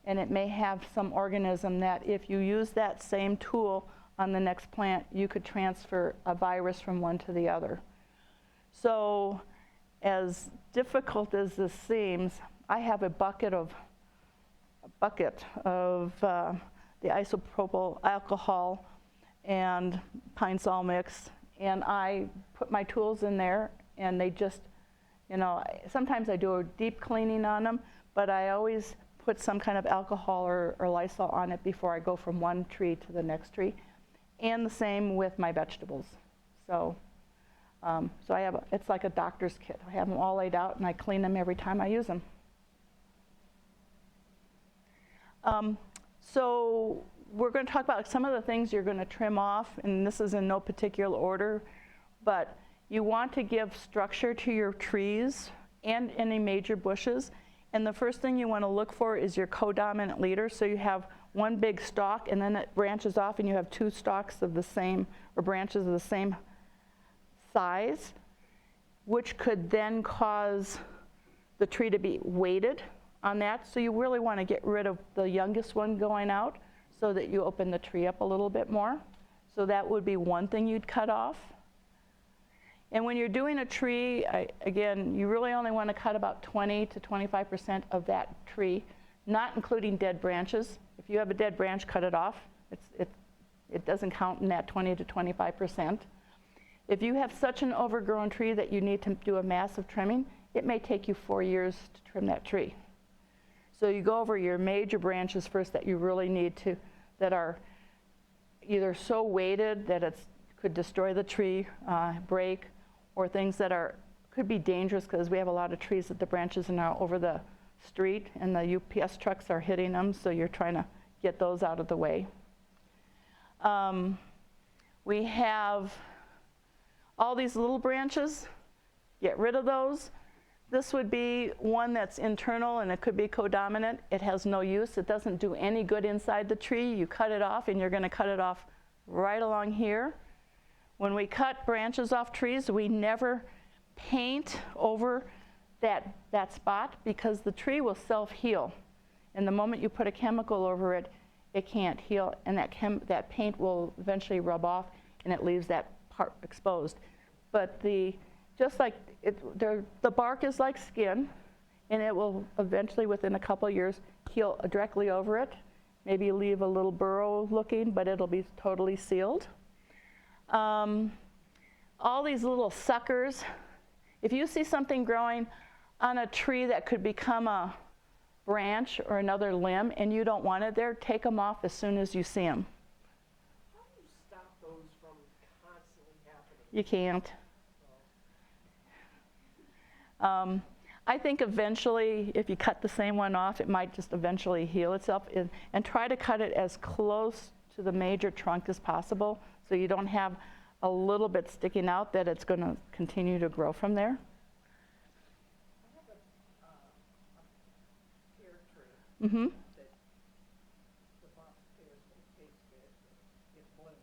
A: and it may have some organism that if you use that same tool on the next plant, you could transfer a virus from one to the other. So as difficult as this seems, I have a bucket of the isopropyl alcohol and pine sol mix, and I put my tools in there, and they just, you know, sometimes I do a deep cleaning on them, but I always put some kind of alcohol or Lysol on it before I go from one tree to the next tree. And the same with my vegetables. So, so I have, it's like a doctor's kit. I have them all laid out, and I clean them every time I use them. So we're going to talk about some of the things you're going to trim off, and this is in no particular order, but you want to give structure to your trees and any major bushes. And the first thing you want to look for is your codominant leader. So you have one big stalk, and then it branches off, and you have two stalks of the same, or branches of the same size, which could then cause the tree to be weighted on that. So you really want to get rid of the youngest one going out so that you open the tree up a little bit more. So that would be one thing you'd cut off. And when you're doing a tree, again, you really only want to cut about 20 to 25% of that tree, not including dead branches. If you have a dead branch, cut it off. It doesn't count in that 20 to 25%. If you have such an overgrown tree that you need to do a massive trimming, it may take you 4 years to trim that tree. So you go over your major branches first that you really need to, that are either so weighted that it could destroy the tree, break, or things that could be dangerous, because we have a lot of trees that the branches are now over the street and the UPS trucks are hitting them, so you're trying to get those out of the way. We have all these little branches. Get rid of those. This would be one that's internal, and it could be codominant. It has no use. It doesn't do any good inside the tree. You cut it off, and you're going to cut it off right along here. When we cut branches off trees, we never paint over that spot, because the tree will self-heal. And the moment you put a chemical over it, it can't heal, and that paint will eventually rub off, and it leaves that part exposed. But just like the bark is like skin, and it will eventually, within a couple of years, heal directly over it. Maybe leave a little burrow looking, but it'll be totally sealed. All these little suckers. If you see something growing on a tree that could become a branch or another limb, and you don't want it there, take them off as soon as you see them.
B: How do you stop those from constantly happening?
A: You can't. I think eventually, if you cut the same one off, it might just eventually heal itself. And try to cut it as close to the major trunk as possible, so you don't have a little bit sticking out that it's going to continue to grow from there.
B: I have a pear tree.
A: Mm-hmm.
B: That the box pears that taste good, it blooms.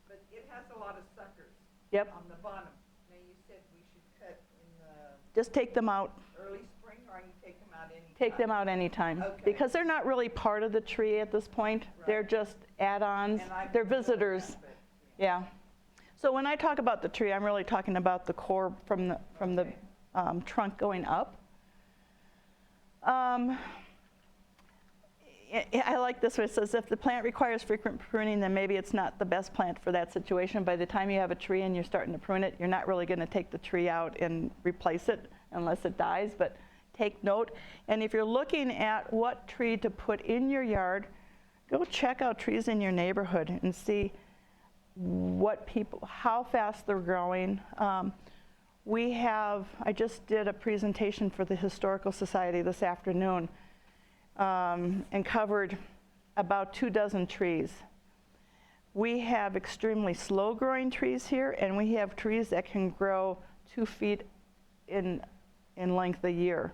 B: But it has a lot of suckers.
A: Yep.
B: On the bottom. Now you said we should cut in the
A: Just take them out.
B: early spring, or I can take them out anytime?
A: Take them out anytime.
B: Okay.
A: Because they're not really part of the tree at this point.
B: Right.
A: They're just add-ons.
B: And I've
A: They're
B: been doing
A: visitors.
B: that, but,
A: Yeah. So when I talk about the tree, I'm really talking about the core from the trunk going up. I like this where it says, if the plant requires frequent pruning, then maybe it's not the best plant for that situation. By the time you have a tree and you're starting to prune it, you're not really going to take the tree out and replace it unless it dies, but take note. And if you're looking at what tree to put in your yard, go check out trees in your neighborhood and see how fast they're growing. I just did a presentation for the Historical Society this afternoon and covered about 24 trees. We have extremely slow growing trees here, and we have trees that can grow 2 feet in length a year.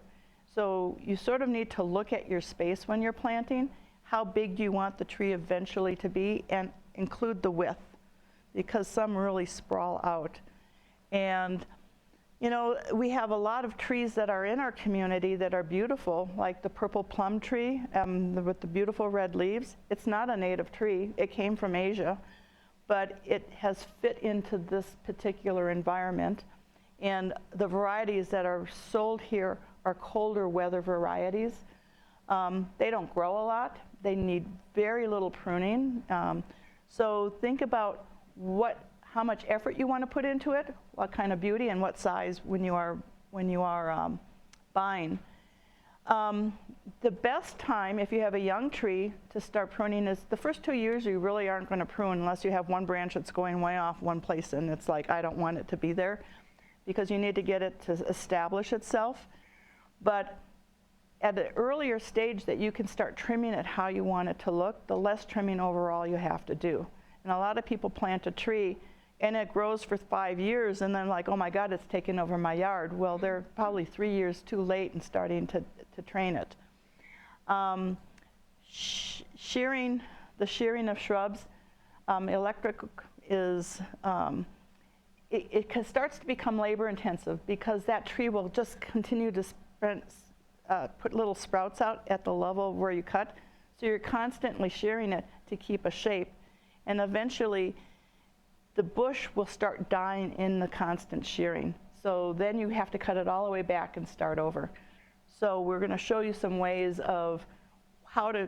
A: So you sort of need to look at your space when you're planting. How big do you want the tree eventually to be, and include the width, because some really sprawl out. And you know, we have a lot of trees that are in our community that are beautiful, like the purple plum tree with the beautiful red leaves. It's not a native tree. It came from Asia, but it has fit into this particular environment. And the varieties that are sold here are colder weather varieties. They don't grow a lot. They need very little pruning. So think about how much effort you want to put into it, what kind of beauty, and what size when you are buying. The best time, if you have a young tree, to start pruning is the first 2 years. You really aren't going to prune unless you have one branch that's going way off one place, and it's like, I don't want it to be there, because you need to get it to establish itself. But at an earlier stage that you can start trimming it how you want it to look, the less trimming overall you have to do. And a lot of people plant a tree and it grows for 5 years, and then like, oh my God, it's taken over my yard. Well, they're probably 3 years too late in starting to train it. The shearing of shrubs, electric is, it starts to become labor intensive, because that tree will just continue to put little sprouts out at the level where you cut. So you're constantly shearing it to keep a shape. And eventually, the bush will start dying in the constant shearing. So then you have to cut it all the way back and start over. So we're going to show you some ways of how to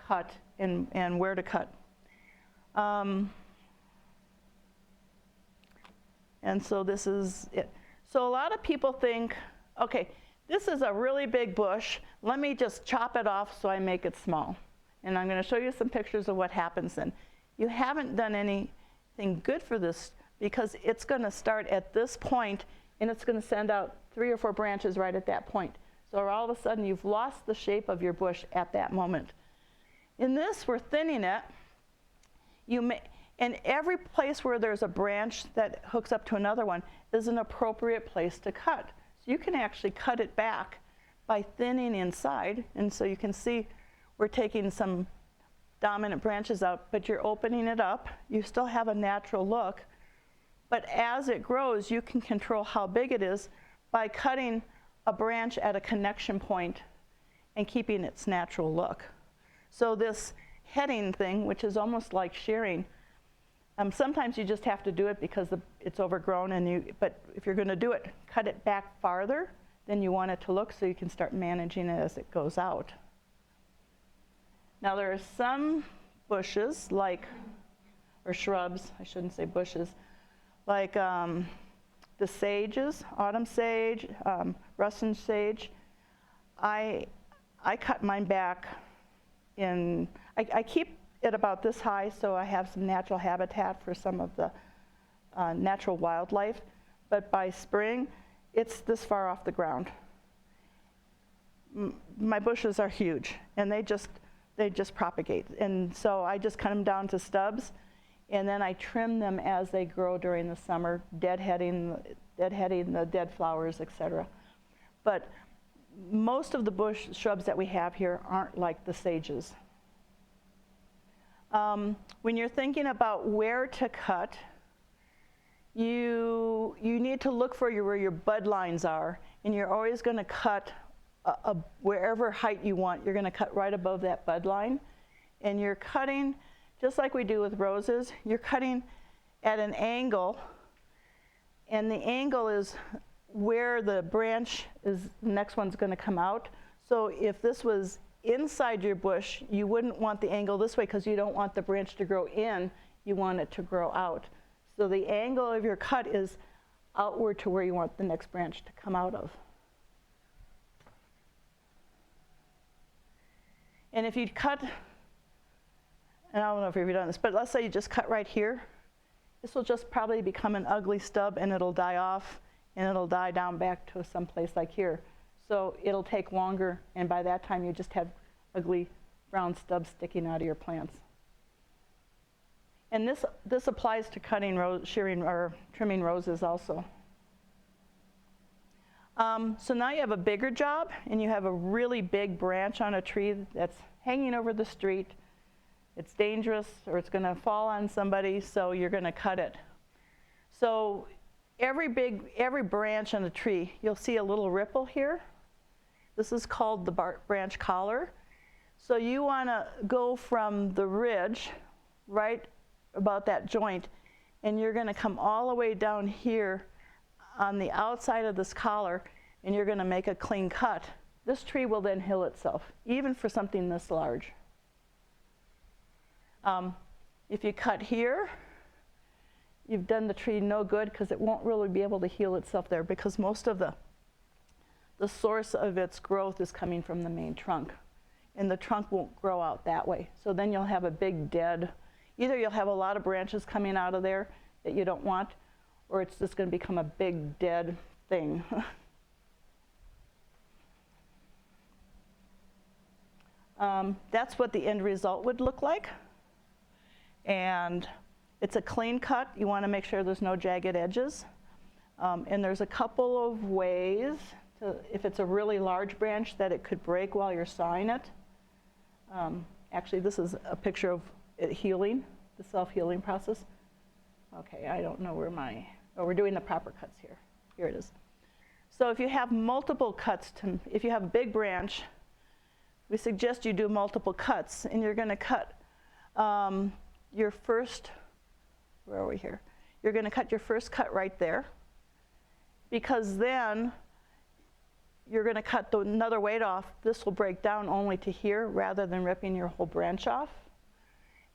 A: cut and where to cut. And so this is it. So a lot of people think, okay, this is a really big bush. Let me just chop it off so I make it small. And I'm going to show you some pictures of what happens then. You haven't done anything good for this, because it's going to start at this point and it's going to send out 3 or 4 branches right at that point. So all of a sudden you've lost the shape of your bush at that moment. In this, we're thinning it. And every place where there's a branch that hooks up to another one is an appropriate place to cut. So you can actually cut it back by thinning inside. And so you can see we're taking some dominant branches out, but you're opening it up. You still have a natural look. But as it grows, you can control how big it is by cutting a branch at a connection point and keeping its natural look. So this heading thing, which is almost like shearing, sometimes you just have to do it because it's overgrown, but if you're going to do it, cut it back farther than you want it to look, so you can start managing it as it goes out. Now there are some bushes, or shrubs, I shouldn't say bushes, like the sages, autumn sage, Russian sage. I cut mine back I keep it about this high, so I have some natural habitat for some of the natural wildlife, but by spring, it's this far off the ground. My bushes are huge, and they just propagate. And so I just cut them down to stubs, and then I trim them as they grow during the summer, deadheading the dead flowers, etc. But most of the shrubs that we have here aren't like the sages. When you're thinking about where to cut, you need to look for where your bud lines are, and you're always going to cut wherever height you want. You're going to cut right above that bud line, and you're cutting just like we do with roses. You're cutting at an angle, and the angle is where the branch is, the next one's going to come out. So if this was inside your bush, you wouldn't want the angle this way because you don't want the branch to grow in, you want it to grow out. So the angle of your cut is outward to where you want the next branch to come out of. And if you cut, and I don't know if you've done this, but let's say you just cut right here, this will just probably become an ugly stub and it'll die off and it'll die down back to some place like here. So it'll take longer, and by that time you just have ugly brown stubs sticking out of your plants. And this applies to cutting, shearing, or trimming roses also. So now you have a bigger job, and you have a really big branch on a tree that's hanging over the street. It's dangerous, or it's going to fall on somebody, so you're going to cut it. So every branch on a tree, you'll see a little ripple here. This is called the branch collar. So you want to go from the ridge, right about that joint, and you're going to come all the way down here on the outside of this collar, and you're going to make a clean cut. This tree will then heal itself, even for something this large. If you cut here, you've done the tree no good because it won't really be able to heal itself there, because most of the source of its growth is coming from the main trunk, and the trunk won't grow out that way. So then you'll have a big dead, either you'll have a lot of branches coming out of there that you don't want, or it's just going to become a big dead thing. That's what the end result would look like. And it's a clean cut. You want to make sure there's no jagged edges. And there's a couple of ways to, if it's a really large branch, that it could break while you're sawing it. Actually, this is a picture of it healing, the self-healing process. Okay, I don't know where we're doing the proper cuts here. Here it is. So if you have multiple cuts, if you have a big branch, we suggest you do multiple cuts, and you're going to cut your first, where are we here? You're going to cut your first cut right there, because then you're going to cut another weight off. This will break down only to here rather than ripping your whole branch off.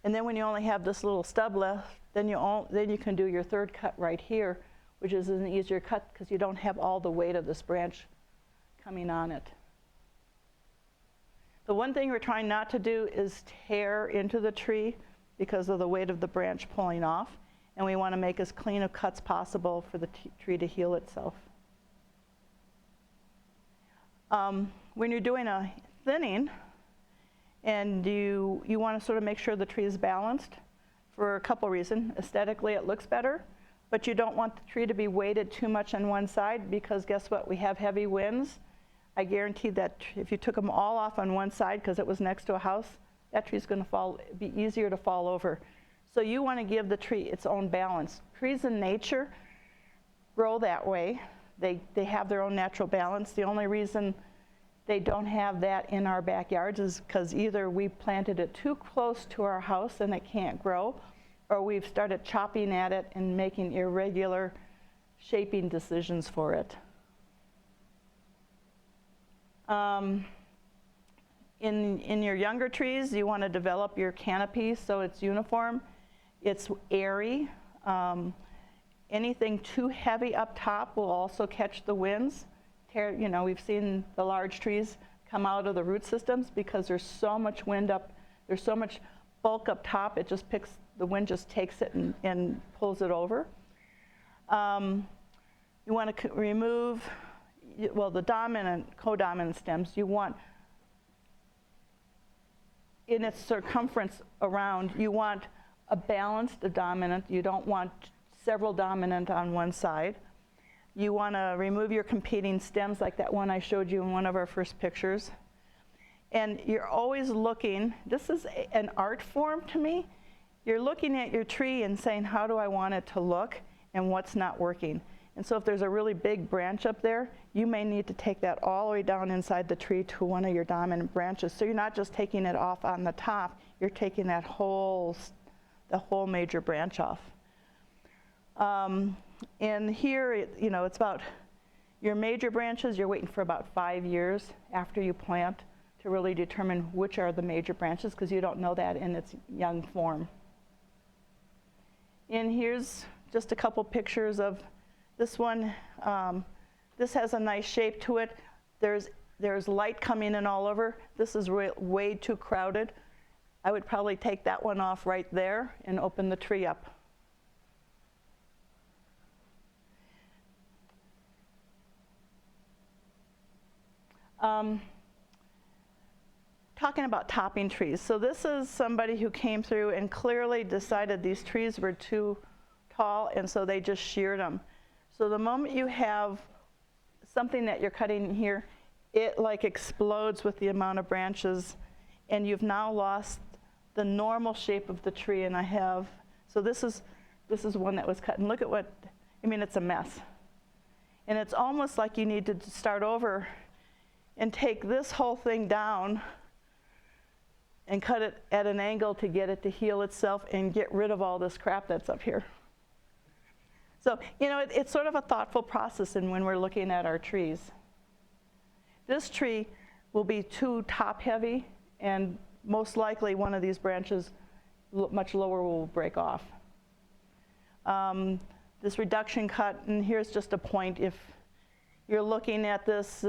A: And then when you only have this little stub left, then you can do your third cut right here, which is an easier cut because you don't have all the weight of this branch coming on it. The one thing we're trying not to do is tear into the tree because of the weight of the branch pulling off, and we want to make as clean of cuts possible for the tree to heal itself. When you're doing a thinning, and you want to sort of make sure the tree is balanced for a couple reasons. Aesthetically, it looks better, but you don't want the tree to be weighted too much on one side, because guess what? We have heavy winds. I guarantee that if you took them all off on one side because it was next to a house, that tree is going to be easier to fall over. So you want to give the tree its own balance. Trees in nature grow that way. They have their own natural balance. The only reason they don't have that in our backyards is because either we planted it too close to our house and it can't grow, or we've started chopping at it and making irregular shaping decisions for it. In your younger trees, you want to develop your canopy so it's uniform, it's airy. Anything too heavy up top will also catch the winds. We've seen the large trees come out of the root systems because there's so much wind up, there's so much bulk up top, the wind just takes it and pulls it over. You want to remove, the dominant, codominant stems, you want, in its circumference around, you want a balanced dominant. You don't want several dominant on one side. You want to remove your competing stems like that one I showed you in one of our first pictures. And you're always looking, this is an art form to me. You're looking at your tree and saying, how do I want it to look and what's not working? And so if there's a really big branch up there, you may need to take that all the way down inside the tree to one of your dominant branches. So you're not just taking it off on the top, you're taking the whole major branch off. And here, it's about your major branches, you're waiting for about 5 years after you plant to really determine which are the major branches, because you don't know that in its young form. And here's just a couple pictures of this one. This has a nice shape to it. There's light coming in all over. This is way too crowded. I would probably take that one off right there and open the tree up. Talking about topping trees. So this is somebody who came through and clearly decided these trees were too tall, and so they just sheared them. So the moment you have something that you're cutting here, it like explodes with the amount of branches, and you've now lost the normal shape of the tree. And so this is one that was cut, and look at it's a mess. And it's almost like you need to start over and take this whole thing down and cut it at an angle to get it to heal itself and get rid of all this crap that's up here. So, it's sort of a thoughtful process in when we're looking at our trees. This tree will be too top heavy, and most likely one of these branches much lower will break off. This reduction cut, and here's just a point. If you're looking at this,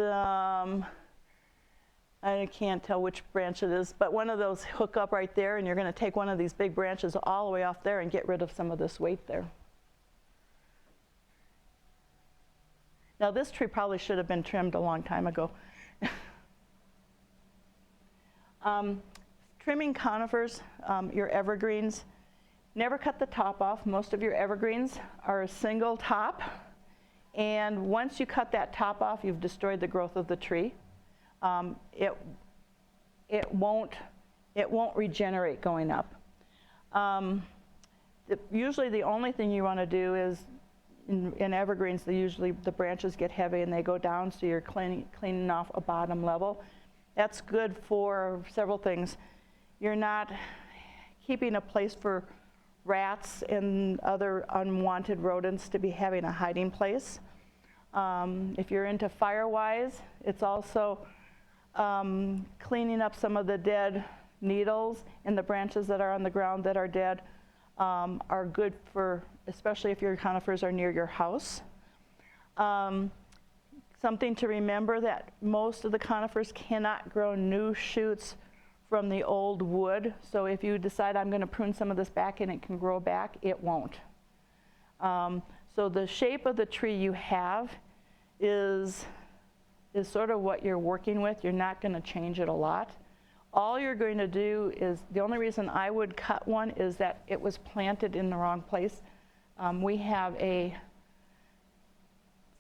A: I can't tell which branch it is, but one of those hook up right there, and you're going to take one of these big branches all the way off there and get rid of some of this weight there. Now this tree probably should have been trimmed a long time ago. Trimming conifers, your evergreens, never cut the top off. Most of your evergreens are a single top, and once you cut that top off, you've destroyed the growth of the tree. It won't regenerate going up. Usually the only thing you want to do is, in evergreens, usually the branches get heavy and they go down, so you're cleaning off a bottom level. That's good for several things. You're not keeping a place for rats and other unwanted rodents to be having a hiding place. If you're into firewise, it's also cleaning up some of the dead needles and the branches that are on the ground that are dead are good for, especially if your conifers are near your house. Something to remember, that most of the conifers cannot grow new shoots from the old wood. So if you decide I'm going to prune some of this back and it can grow back, it won't. So the shape of the tree you have is sort of what you're working with. You're not going to change it a lot. All you're going to do is, the only reason I would cut one is that it was planted in the wrong place. We have a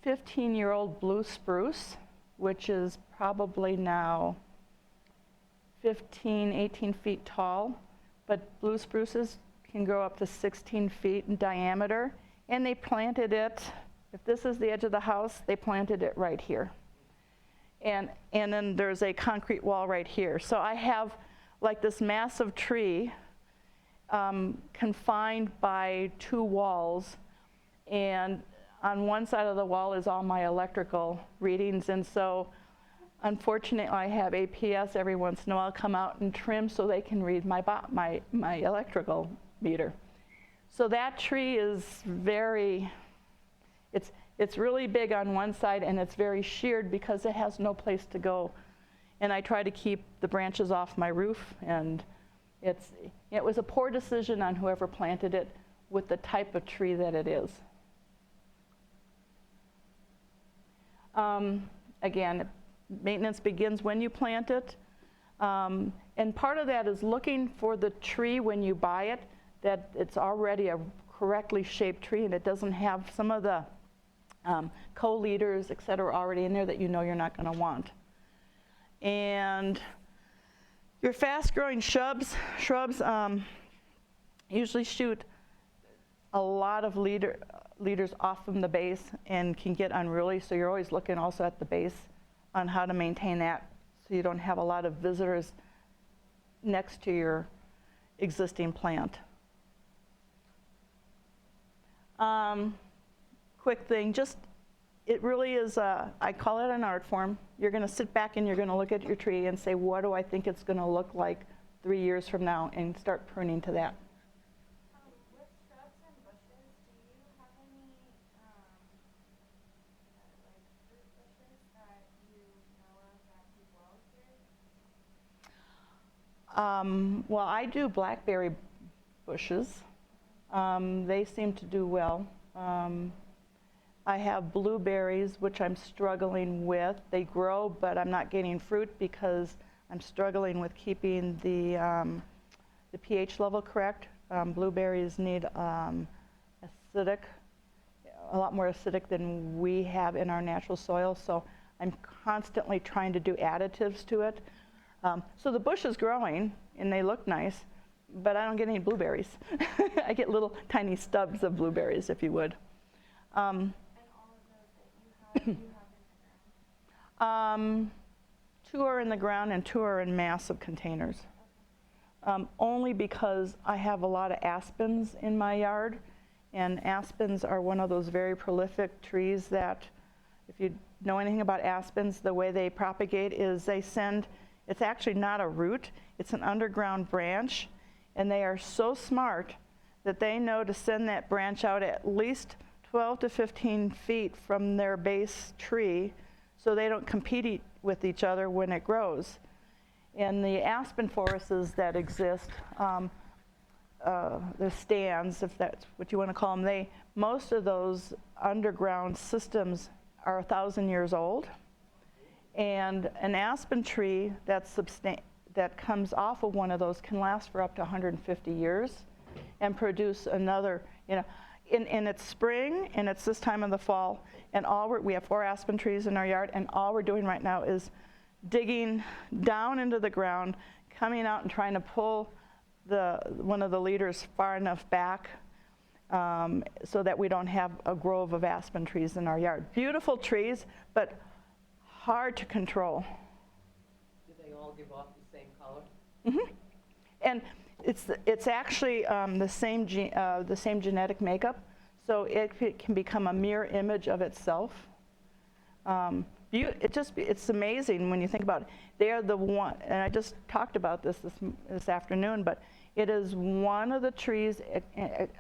A: 15-year-old blue spruce, which is probably now 15, 18 feet tall, but blue spruces can grow up to 16 feet in diameter, and they planted it, if this is the edge of the house, they planted it right here. And then there's a concrete wall right here. So I have like this massive tree confined by two walls, and on one side of the wall is all my electrical readings, and so unfortunately I have APS every once in a while come out and trim so they can read my electrical meter. So that tree is it's really big on one side, and it's very sheared because it has no place to go. And I try to keep the branches off my roof, and it was a poor decision on whoever planted it with the type of tree that it is. Again, maintenance begins when you plant it. And part of that is looking for the tree when you buy it, that it's already a correctly shaped tree and it doesn't have some of the co-leaders, et cetera, already in there that you know you're not going to want. And your fast-growing shrubs usually shoot a lot of leaders off from the base and can get unruly, so you're always looking also at the base on how to maintain that so you don't have a lot of visitors next to your existing plant. Quick thing, just, it really is, I call it an art form. You're going to sit back and you're going to look at your tree and say, what do I think it's going to look like 3 years from now, and start pruning to that.
C: With shrubs and bushes, do you have any, like fruit bushes that you know of that do well here?
A: Well, I do blackberry bushes. They seem to do well. I have blueberries, which I'm struggling with. They grow, but I'm not getting fruit because I'm struggling with keeping the pH level correct. Blueberries need acidic, a lot more acidic than we have in our natural soil, so I'm constantly trying to do additives to it. So the bush is growing and they look nice, but I don't get any blueberries. I get little tiny stubs of blueberries, if you would.
C: And all of those that you have in the ground?
A: 2 are in the ground and 2 are in massive containers. Only because I have a lot of aspens in my yard, and aspens are one of those very prolific trees that, if you know anything about aspens, the way they propagate is they send, it's actually not a root, it's an underground branch, and they are so smart that they know to send that branch out at least 12 to 15 feet from their base tree so they don't compete with each other when it grows. And the aspen forests that exist, the stands, if that's what you want to call them, most of those underground systems are 1,000 years old. And an aspen tree that comes off of one of those can last for up to 150 years and produce another, and it's spring and it's this time of the fall, and we have 4 aspen trees in our yard, and all we're doing right now is digging down into the ground, coming out and trying to pull one of the leaders far enough back so that we don't have a grove of aspen trees in our yard. Beautiful trees, but hard to control.
D: Do they all give off the same color?
A: Mm-hmm. And it's actually the same genetic makeup, so it can become a mirror image of itself. It's amazing when you think about it. They are the one, and I just talked about this afternoon, but it is one of the trees,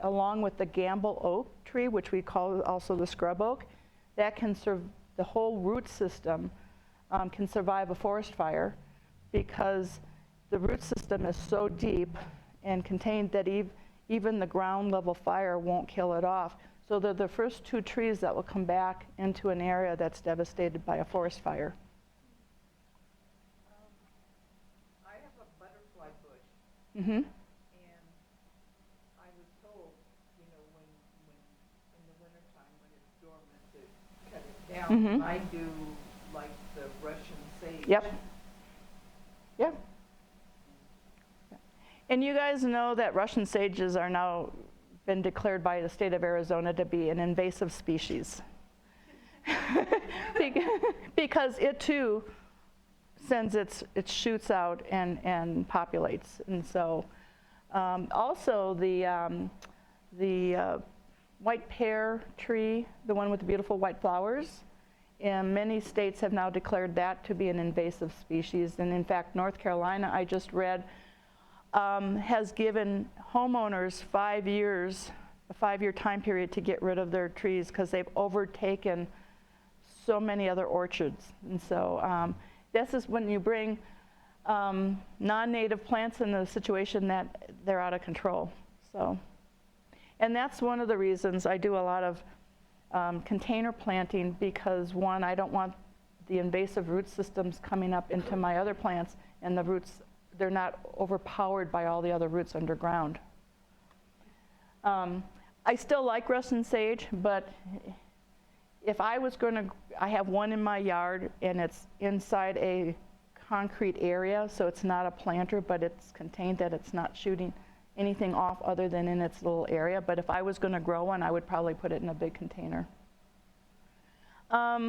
A: along with the gamble oak tree, which we call also the scrub oak, that can serve the whole root system, can survive a forest fire, because the root system is so deep and contained that even the ground level fire won't kill it off. So they're the first 2 trees that will come back into an area that's devastated by a forest fire.
B: I have a butterfly bush,
A: Mm-hmm.
B: and I was told, when in the wintertime when it's dormant, to cut it down.
A: Mhm.
B: I do like the Russian sage.
A: Yep. Yep. And you guys know that Russian sages are now been declared by the state of Arizona to be an invasive species. Because it too sends its shoots out and populates. And so also the white pear tree, the one with the beautiful white flowers, and many states have now declared that to be an invasive species. And in fact, North Carolina, I just read, has given homeowners 5 years, a 5-year time period to get rid of their trees because they've overtaken so many other orchards. And so this is when you bring non-native plants in a situation that they're out of control. So, and that's one of the reasons I do a lot of container planting, because one, I don't want the invasive root systems coming up into my other plants, and the roots, they're not overpowered by all the other roots underground. I still like Russian sage, but if I was going to, I have one in my yard, and it's inside a concrete area, so it's not a planter, but it's contained, that it's not shooting anything off other than in its little area. But if I was going to grow one, I would probably put it in a big container. Let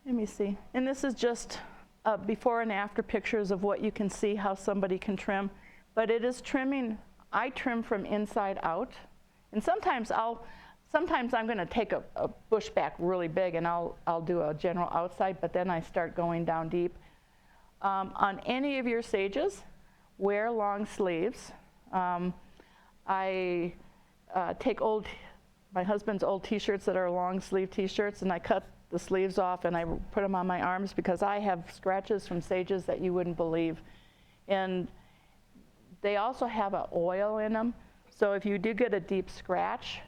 A: me see. And this is just before and after pictures of what you can see, how somebody can trim. But it is trimming I trim from inside out. And sometimes I'm going to take a bush back really big and I'll do a general outside, but then I start going down deep. On any of your sages, wear long sleeves. I take my husband's old t-shirts that are long sleeve t-shirts, and I cut the sleeves off and I put them on my arms because I have scratches from sages that you wouldn't believe. And they also have an oil in them, so if you do get a deep scratch,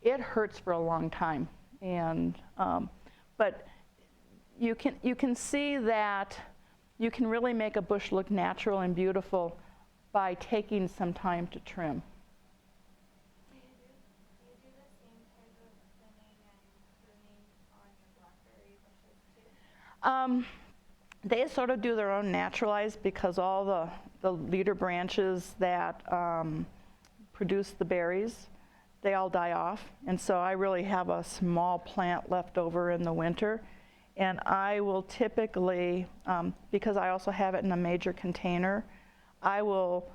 A: it hurts for a long time. And but you can see that you can really make a bush look natural and beautiful by taking some time to trim.
C: Do you do the same type of thinning and pruning on your blackberry bushes too?
A: They sort of do their own naturalized because all the leader branches that produce the berries, they all die off. And so I really have a small plant left over in the winter. And I will typically, because I also have it in a major container, I will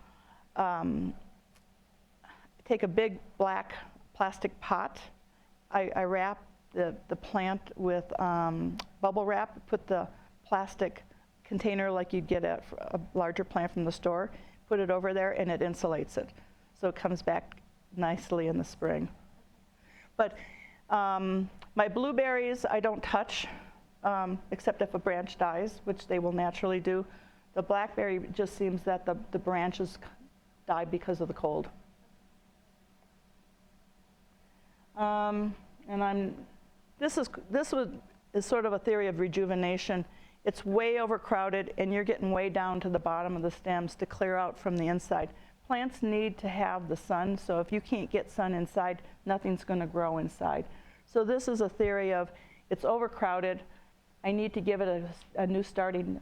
A: take a big black plastic pot. I wrap the plant with bubble wrap, put the plastic container like you'd get a larger plant from the store, put it over there, and it insulates it. So it comes back nicely in the spring. But my blueberries I don't touch, except if a branch dies, which they will naturally do. The blackberry just seems that the branches die because of the cold. This is sort of a theory of rejuvenation. It's way overcrowded, and you're getting way down to the bottom of the stems to clear out from the inside. Plants need to have the sun, so if you can't get sun inside, nothing's going to grow inside. So this is a theory of it's overcrowded. I need to give it a new starting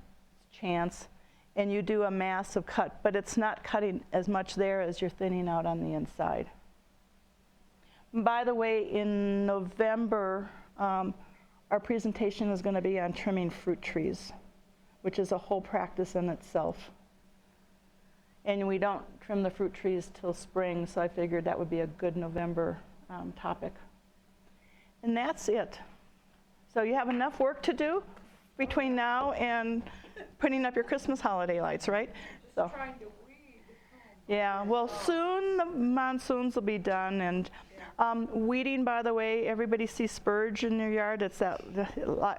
A: chance, and you do a massive cut, but it's not cutting as much there as you're thinning out on the inside. By the way, in November, our presentation is going to be on trimming fruit trees, which is a whole practice in itself. And we don't trim the fruit trees till spring, so I figured that would be a good November topic. And that's it. So you have enough work to do between now and putting up your Christmas holiday lights, right? So,
B: Trying to weed.
A: yeah, well, soon the monsoons will be done, and weeding, by the way, everybody sees spurge in their yard. It's that,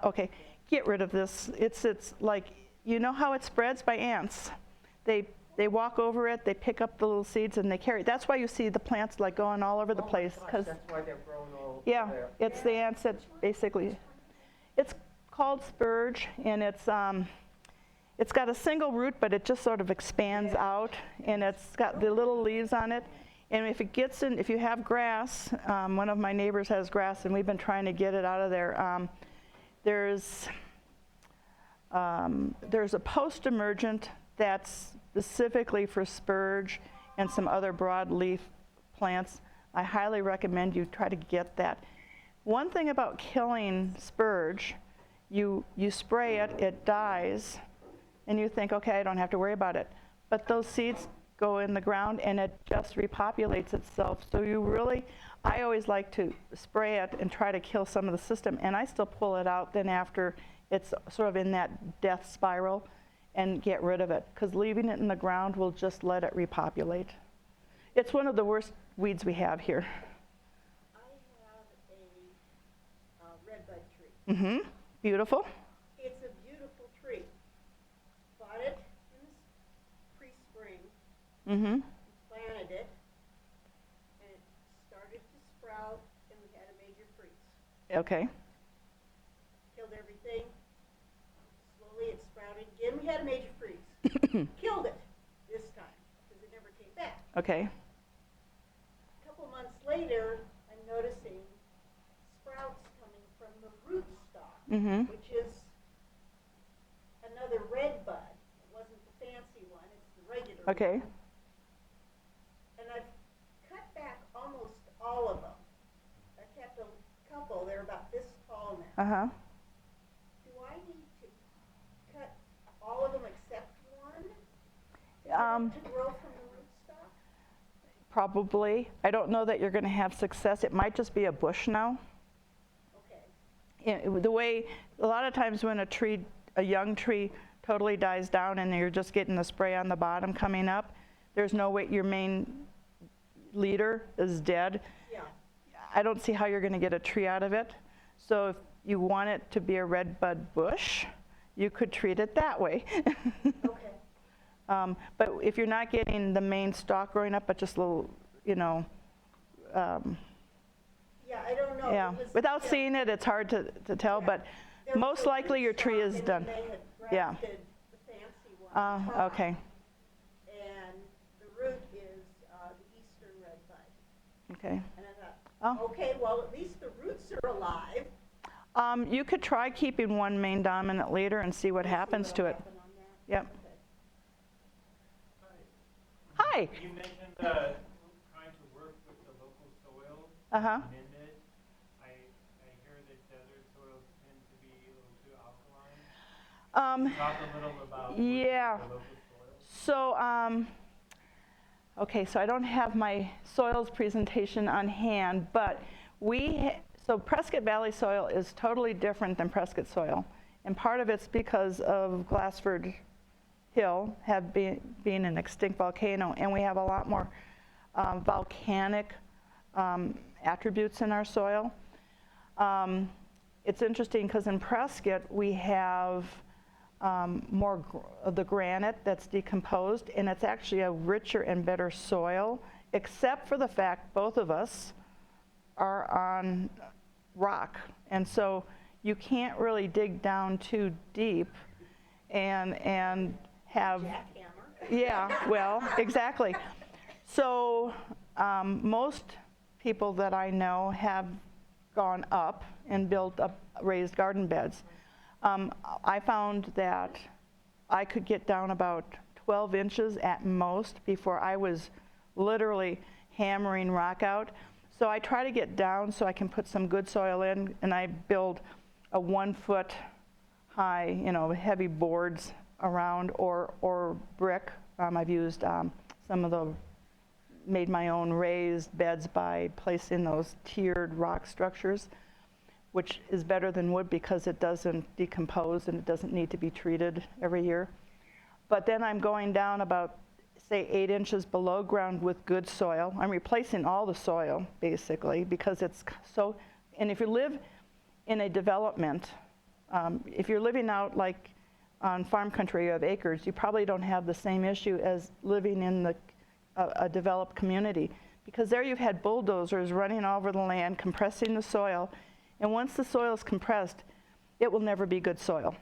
A: okay, get rid of this. It's like, you know how it spreads? By ants. They walk over it, they pick up the little seeds, and they carry it. That's why you see the plants like going all over the place.
D: Gosh, that's why they're growing all
A: Yeah,
D: there.
A: it's the ants that basically, it's called spurge, and it's got a single root, but it just sort of expands out, and it's got the little leaves on it. And if it gets in, if you have grass, one of my neighbors has grass, and we've been trying to get it out of there. There's a post-emergent that's specifically for spurge and some other broadleaf plants. I highly recommend you try to get that. One thing about killing spurge, you spray it, it dies, and you think, okay, I don't have to worry about it. But those seeds go in the ground and it just repopulates itself. So you really, I always like to spray it and try to kill some of the system, and I still pull it out then after it's sort of in that death spiral and get rid of it, because leaving it in the ground will just let it repopulate. It's one of the worst weeds we have here.
E: I have a redbud tree.
A: Mm-hmm. Beautiful.
E: It's a beautiful tree. Bought it in the pre-spring,
A: Mm-hmm.
E: planted it, and it started to sprout, and we had a major freeze.
A: Okay.
E: Killed everything. Slowly it sprouted again. We had a major freeze. Killed it this time, because it never came back.
A: Okay.
E: A couple months later, I'm noticing sprouts coming from the rootstock,
A: Mm-hmm.
E: which is another red bud. It wasn't the fancy one, it's the regular
A: Okay.
E: one. And I've cut back almost all of them. I kept a couple, they're about this tall now.
A: Uh-huh.
E: Do I need to cut all of them except one
A: Um,
E: to grow from the rootstock?
A: Probably. I don't know that you're going to have success. It might just be a bush now.
E: Okay.
A: The way, a lot of times when a young tree totally dies down and you're just getting the spray on the bottom coming up, there's no way, your main leader is dead.
E: Yeah.
A: I don't see how you're going to get a tree out of it. So if you want it to be a red bud bush, you could treat it that way.
E: Okay.
A: But if you're not getting the main stalk growing up, but just a little,
E: Yeah, I don't know.
A: yeah.
E: because,
A: Without
E: you know,
A: seeing it, it's hard to tell,
E: Yeah.
A: but
E: there was
A: most
E: a
A: likely your tree
E: rootstock,
A: is
E: and
A: done.
E: They had
A: Yeah.
E: grafted the fancy one on top,
A: Okay,
E: and the root is the eastern red bud.
A: okay.
E: And I thought,
A: Oh.
E: okay, well, at least the roots are alive.
A: You could try keeping one main dominant leader and see what happens
E: See
A: to
E: what'll
A: it.
E: happen on that.
A: Yep.
E: Okay.
A: Hi.
F: You mentioned trying to work with the local soil,
A: Uh-huh.
F: amend it. I hear that desert soils tend to be a little too alkaline. Talk a little about working
A: Yeah.
F: with the local soil.
A: So, okay, so I don't have my soils presentation on hand, but so Prescott Valley soil is totally different than Prescott soil. And part of it's because of Glassford Hill being an extinct volcano, and we have a lot more volcanic attributes in our soil. It's interesting because in Prescott we have more of the granite that's decomposed, and it's actually a richer and better soil, except for the fact both of us are on rock, and so you can't really dig down too deep and have,
E: Jackhammer.
A: yeah, well, exactly. So most people that I know have gone up and built up raised garden beds. I found that I could get down about 12 inches at most before I was literally hammering rock out. So I try to get down so I can put some good soil in, and I build a 1 foot high, heavy boards around, or brick. I've used made my own raised beds by placing those tiered rock structures, which is better than wood because it doesn't decompose and it doesn't need to be treated every year. But then I'm going down about, say, 8 inches below ground with good soil. I'm replacing all the soil, basically, because it's so, and if you live in a development, if you're living out like on farm country, you have acres, you probably don't have the same issue as living in a developed community, because there you've had bulldozers running all over the land, compressing the soil, and once the soil is compressed, it will never be good soil.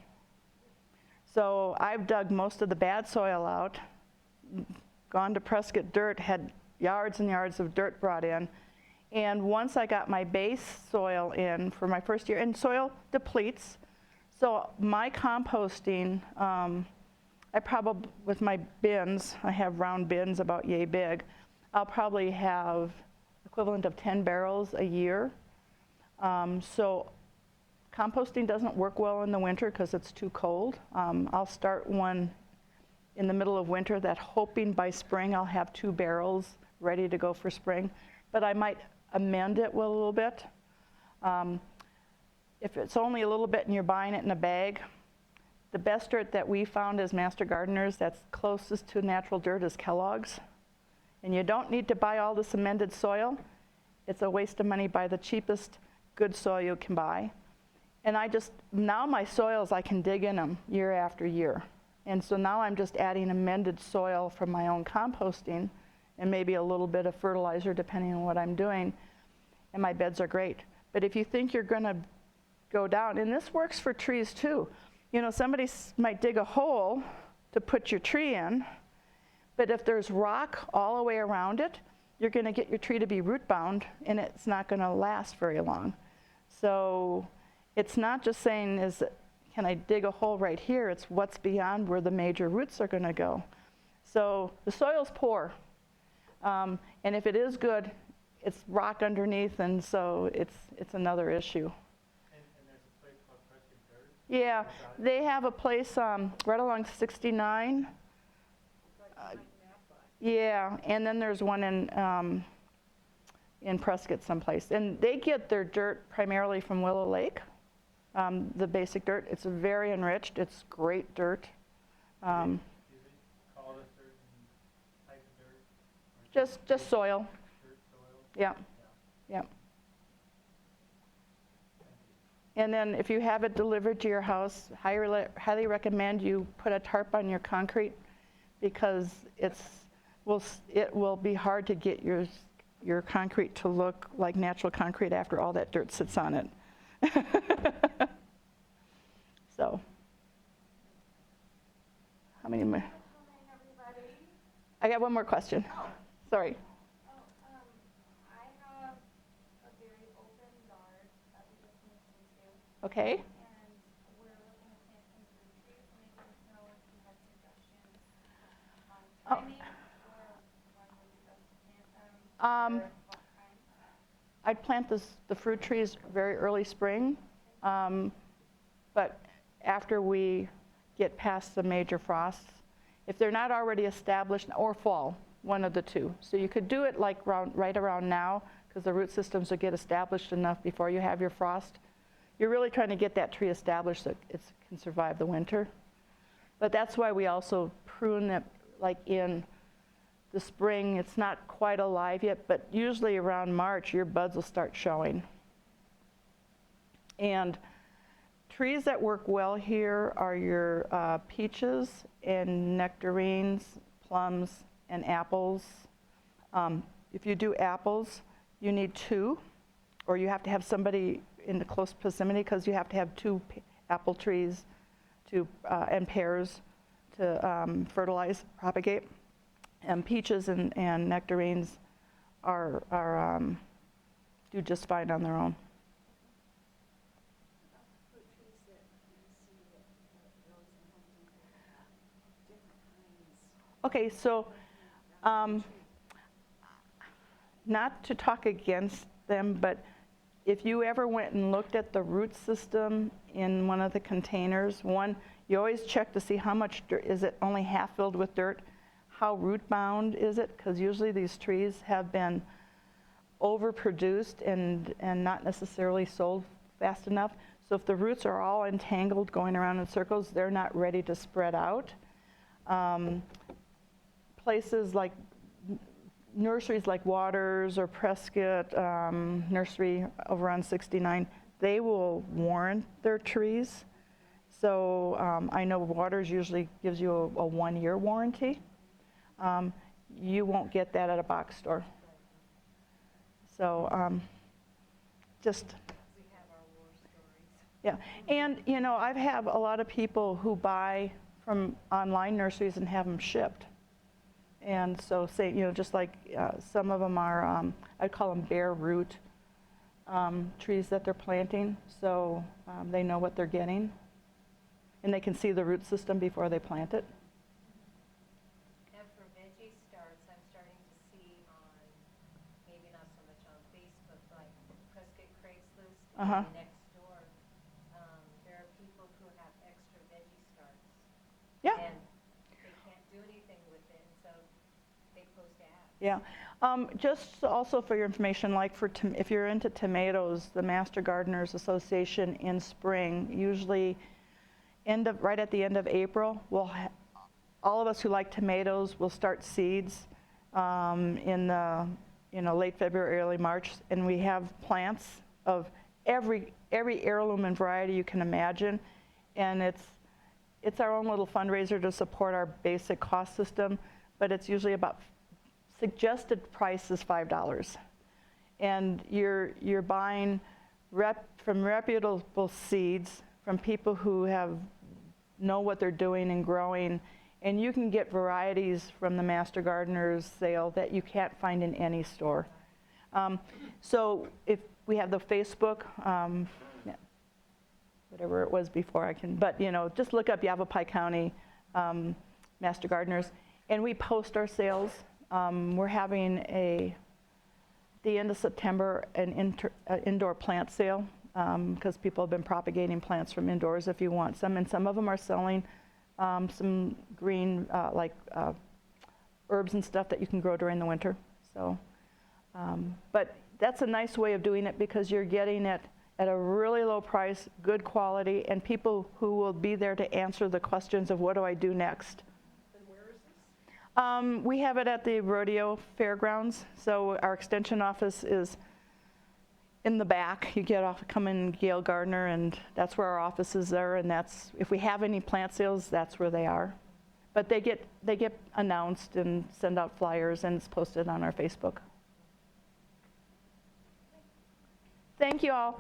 A: So I've dug most of the bad soil out, gone to Prescott Dirt, had yards and yards of dirt brought in, and once I got my base soil in for my first year, and soil depletes, so my composting, I probably, with my bins, I have round bins about yay big, I'll probably have equivalent of 10 barrels a year. So composting doesn't work well in the winter because it's too cold. I'll start one in the middle of winter that hoping by spring I'll have 2 barrels ready to go for spring, but I might amend it with a little bit. If it's only a little bit and you're buying it in a bag, the best dirt that we found as master gardeners that's closest to natural dirt is Kellogg's. And you don't need to buy all this amended soil. It's a waste of money. Buy the cheapest good soil you can buy. And now my soils, I can dig in them year after year. And so now I'm just adding amended soil from my own composting and maybe a little bit of fertilizer depending on what I'm doing. And my beds are great. But if you think you're gonna go down, and this works for trees too. Somebody might dig a hole to put your tree in, but if there's rock all the way around it, you're gonna get your tree to be root bound and it's not gonna last very long. So it's not just saying, can I dig a hole right here? It's what's beyond where the major roots are gonna go. So the soil's poor. And if it is good, it's rock underneath, and so it's another issue.
F: And there's a place called Prescott Dirt.
A: Yeah, they have a place right along 69. Yeah, and then there's one in Prescott someplace. And they get their dirt primarily from Willow Lake, the basic dirt. It's very enriched. It's great dirt.
F: Do they call it a certain type of dirt? Or
A: Just soil.
F: dirt, soil?
A: Yeah, yeah. And then if you have it delivered to your house, highly recommend you put a tarp on your concrete, because it will be hard to get your concrete to look like natural concrete after all that dirt sits on it. So, how many more?
C: Everybody.
A: I got one more question. Sorry.
C: I have a very open yard that we just moved into,
A: Okay.
C: and we're looking to plant some fruit trees, and I didn't know if you had suggestions on timing, or when would be best to plant them, or what kind.
A: I'd plant the fruit trees very early spring, but after we get past the major frosts, if they're not already established, or fall, one of the two. So you could do it like right around now, because the root systems will get established enough before you have your frost. You're really trying to get that tree established so it can survive the winter. But that's why we also prune it like in the spring. It's not quite alive yet, but usually around March, your buds will start showing. And trees that work well here are your peaches and nectarines, plums, and apples. If you do apples, you need 2, or you have to have somebody in the close proximity, because you have to have 2 apple trees and pears to fertilize, propagate. And peaches and nectarines do just fine on their own.
E: Fruit trees that you see at Lowe's and Home Depot, different kinds.
A: Okay, so not to talk against them, but if you ever went and looked at the root system in one of the containers, you always check to see how much dirt, is it only half filled with dirt? How root bound is it? Because usually these trees have been overproduced and not necessarily sold fast enough. So if the roots are all entangled going around in circles, they're not ready to spread out. Places like nurseries like Waters or Prescott Nursery over on 69, they will warrant their trees. So I know Waters usually gives you a 1-year warranty. You won't get that at a box store. So just,
B: We have our war stories.
A: yeah. And, you know, I have a lot of people who buy from online nurseries and have them shipped. And so say, you know, just like some of them are, I'd call them bare root trees that they're planting. So they know what they're getting. And they can see the root system before they plant it.
G: And for veggie starts, I'm starting to see on, maybe not so much on Facebook, like Prescott Craigslist
A: Uh-huh.
G: and next door, there are people who have extra veggie starts.
A: Yeah.
G: And they can't do anything with it, and so they post ads.
A: Yeah. Just also for your information, like if you're into tomatoes, the Master Gardeners Association in spring, usually right at the end of April, all of us who like tomatoes will start seeds in the late February, early March, and we have plants of every heirloom and variety you can imagine, and it's our own little fundraiser to support our basic cost system, but it's usually about suggested price is $5, and you're buying from reputable seeds from people who know what they're doing and growing, and you can get varieties from the Master Gardeners sale that you can't find in any store. So if we have the Facebook, whatever it was before but just look up Yavapai County Master Gardeners, and we post our sales. We're having the end of September an indoor plant sale, because people have been propagating plants from indoors if you want some, and some of them are selling some green herbs and stuff that you can grow during the winter. So, but that's a nice way of doing it because you're getting it at a really low price, good quality, and people who will be there to answer the questions of what do I do next.
E: And where is this?
A: We have it at the rodeo fairgrounds. So our extension office is in the back. You get off, come in Gail Gardner, and that's where our offices are. And that's, if we have any plant sales, that's where they are. But they get announced and send out flyers, and it's posted on our Facebook. Thank you all.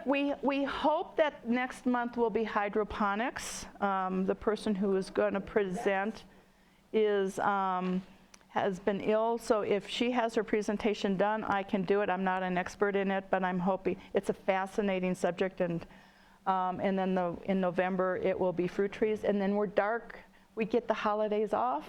A: We hope that next month will be hydroponics. The person who is going to present is has been ill, so if she has her presentation done, I can do it. I'm not an expert in it, but I'm hoping it's a fascinating subject. And then in November it will be fruit trees, and then we're dark. We get the holidays off.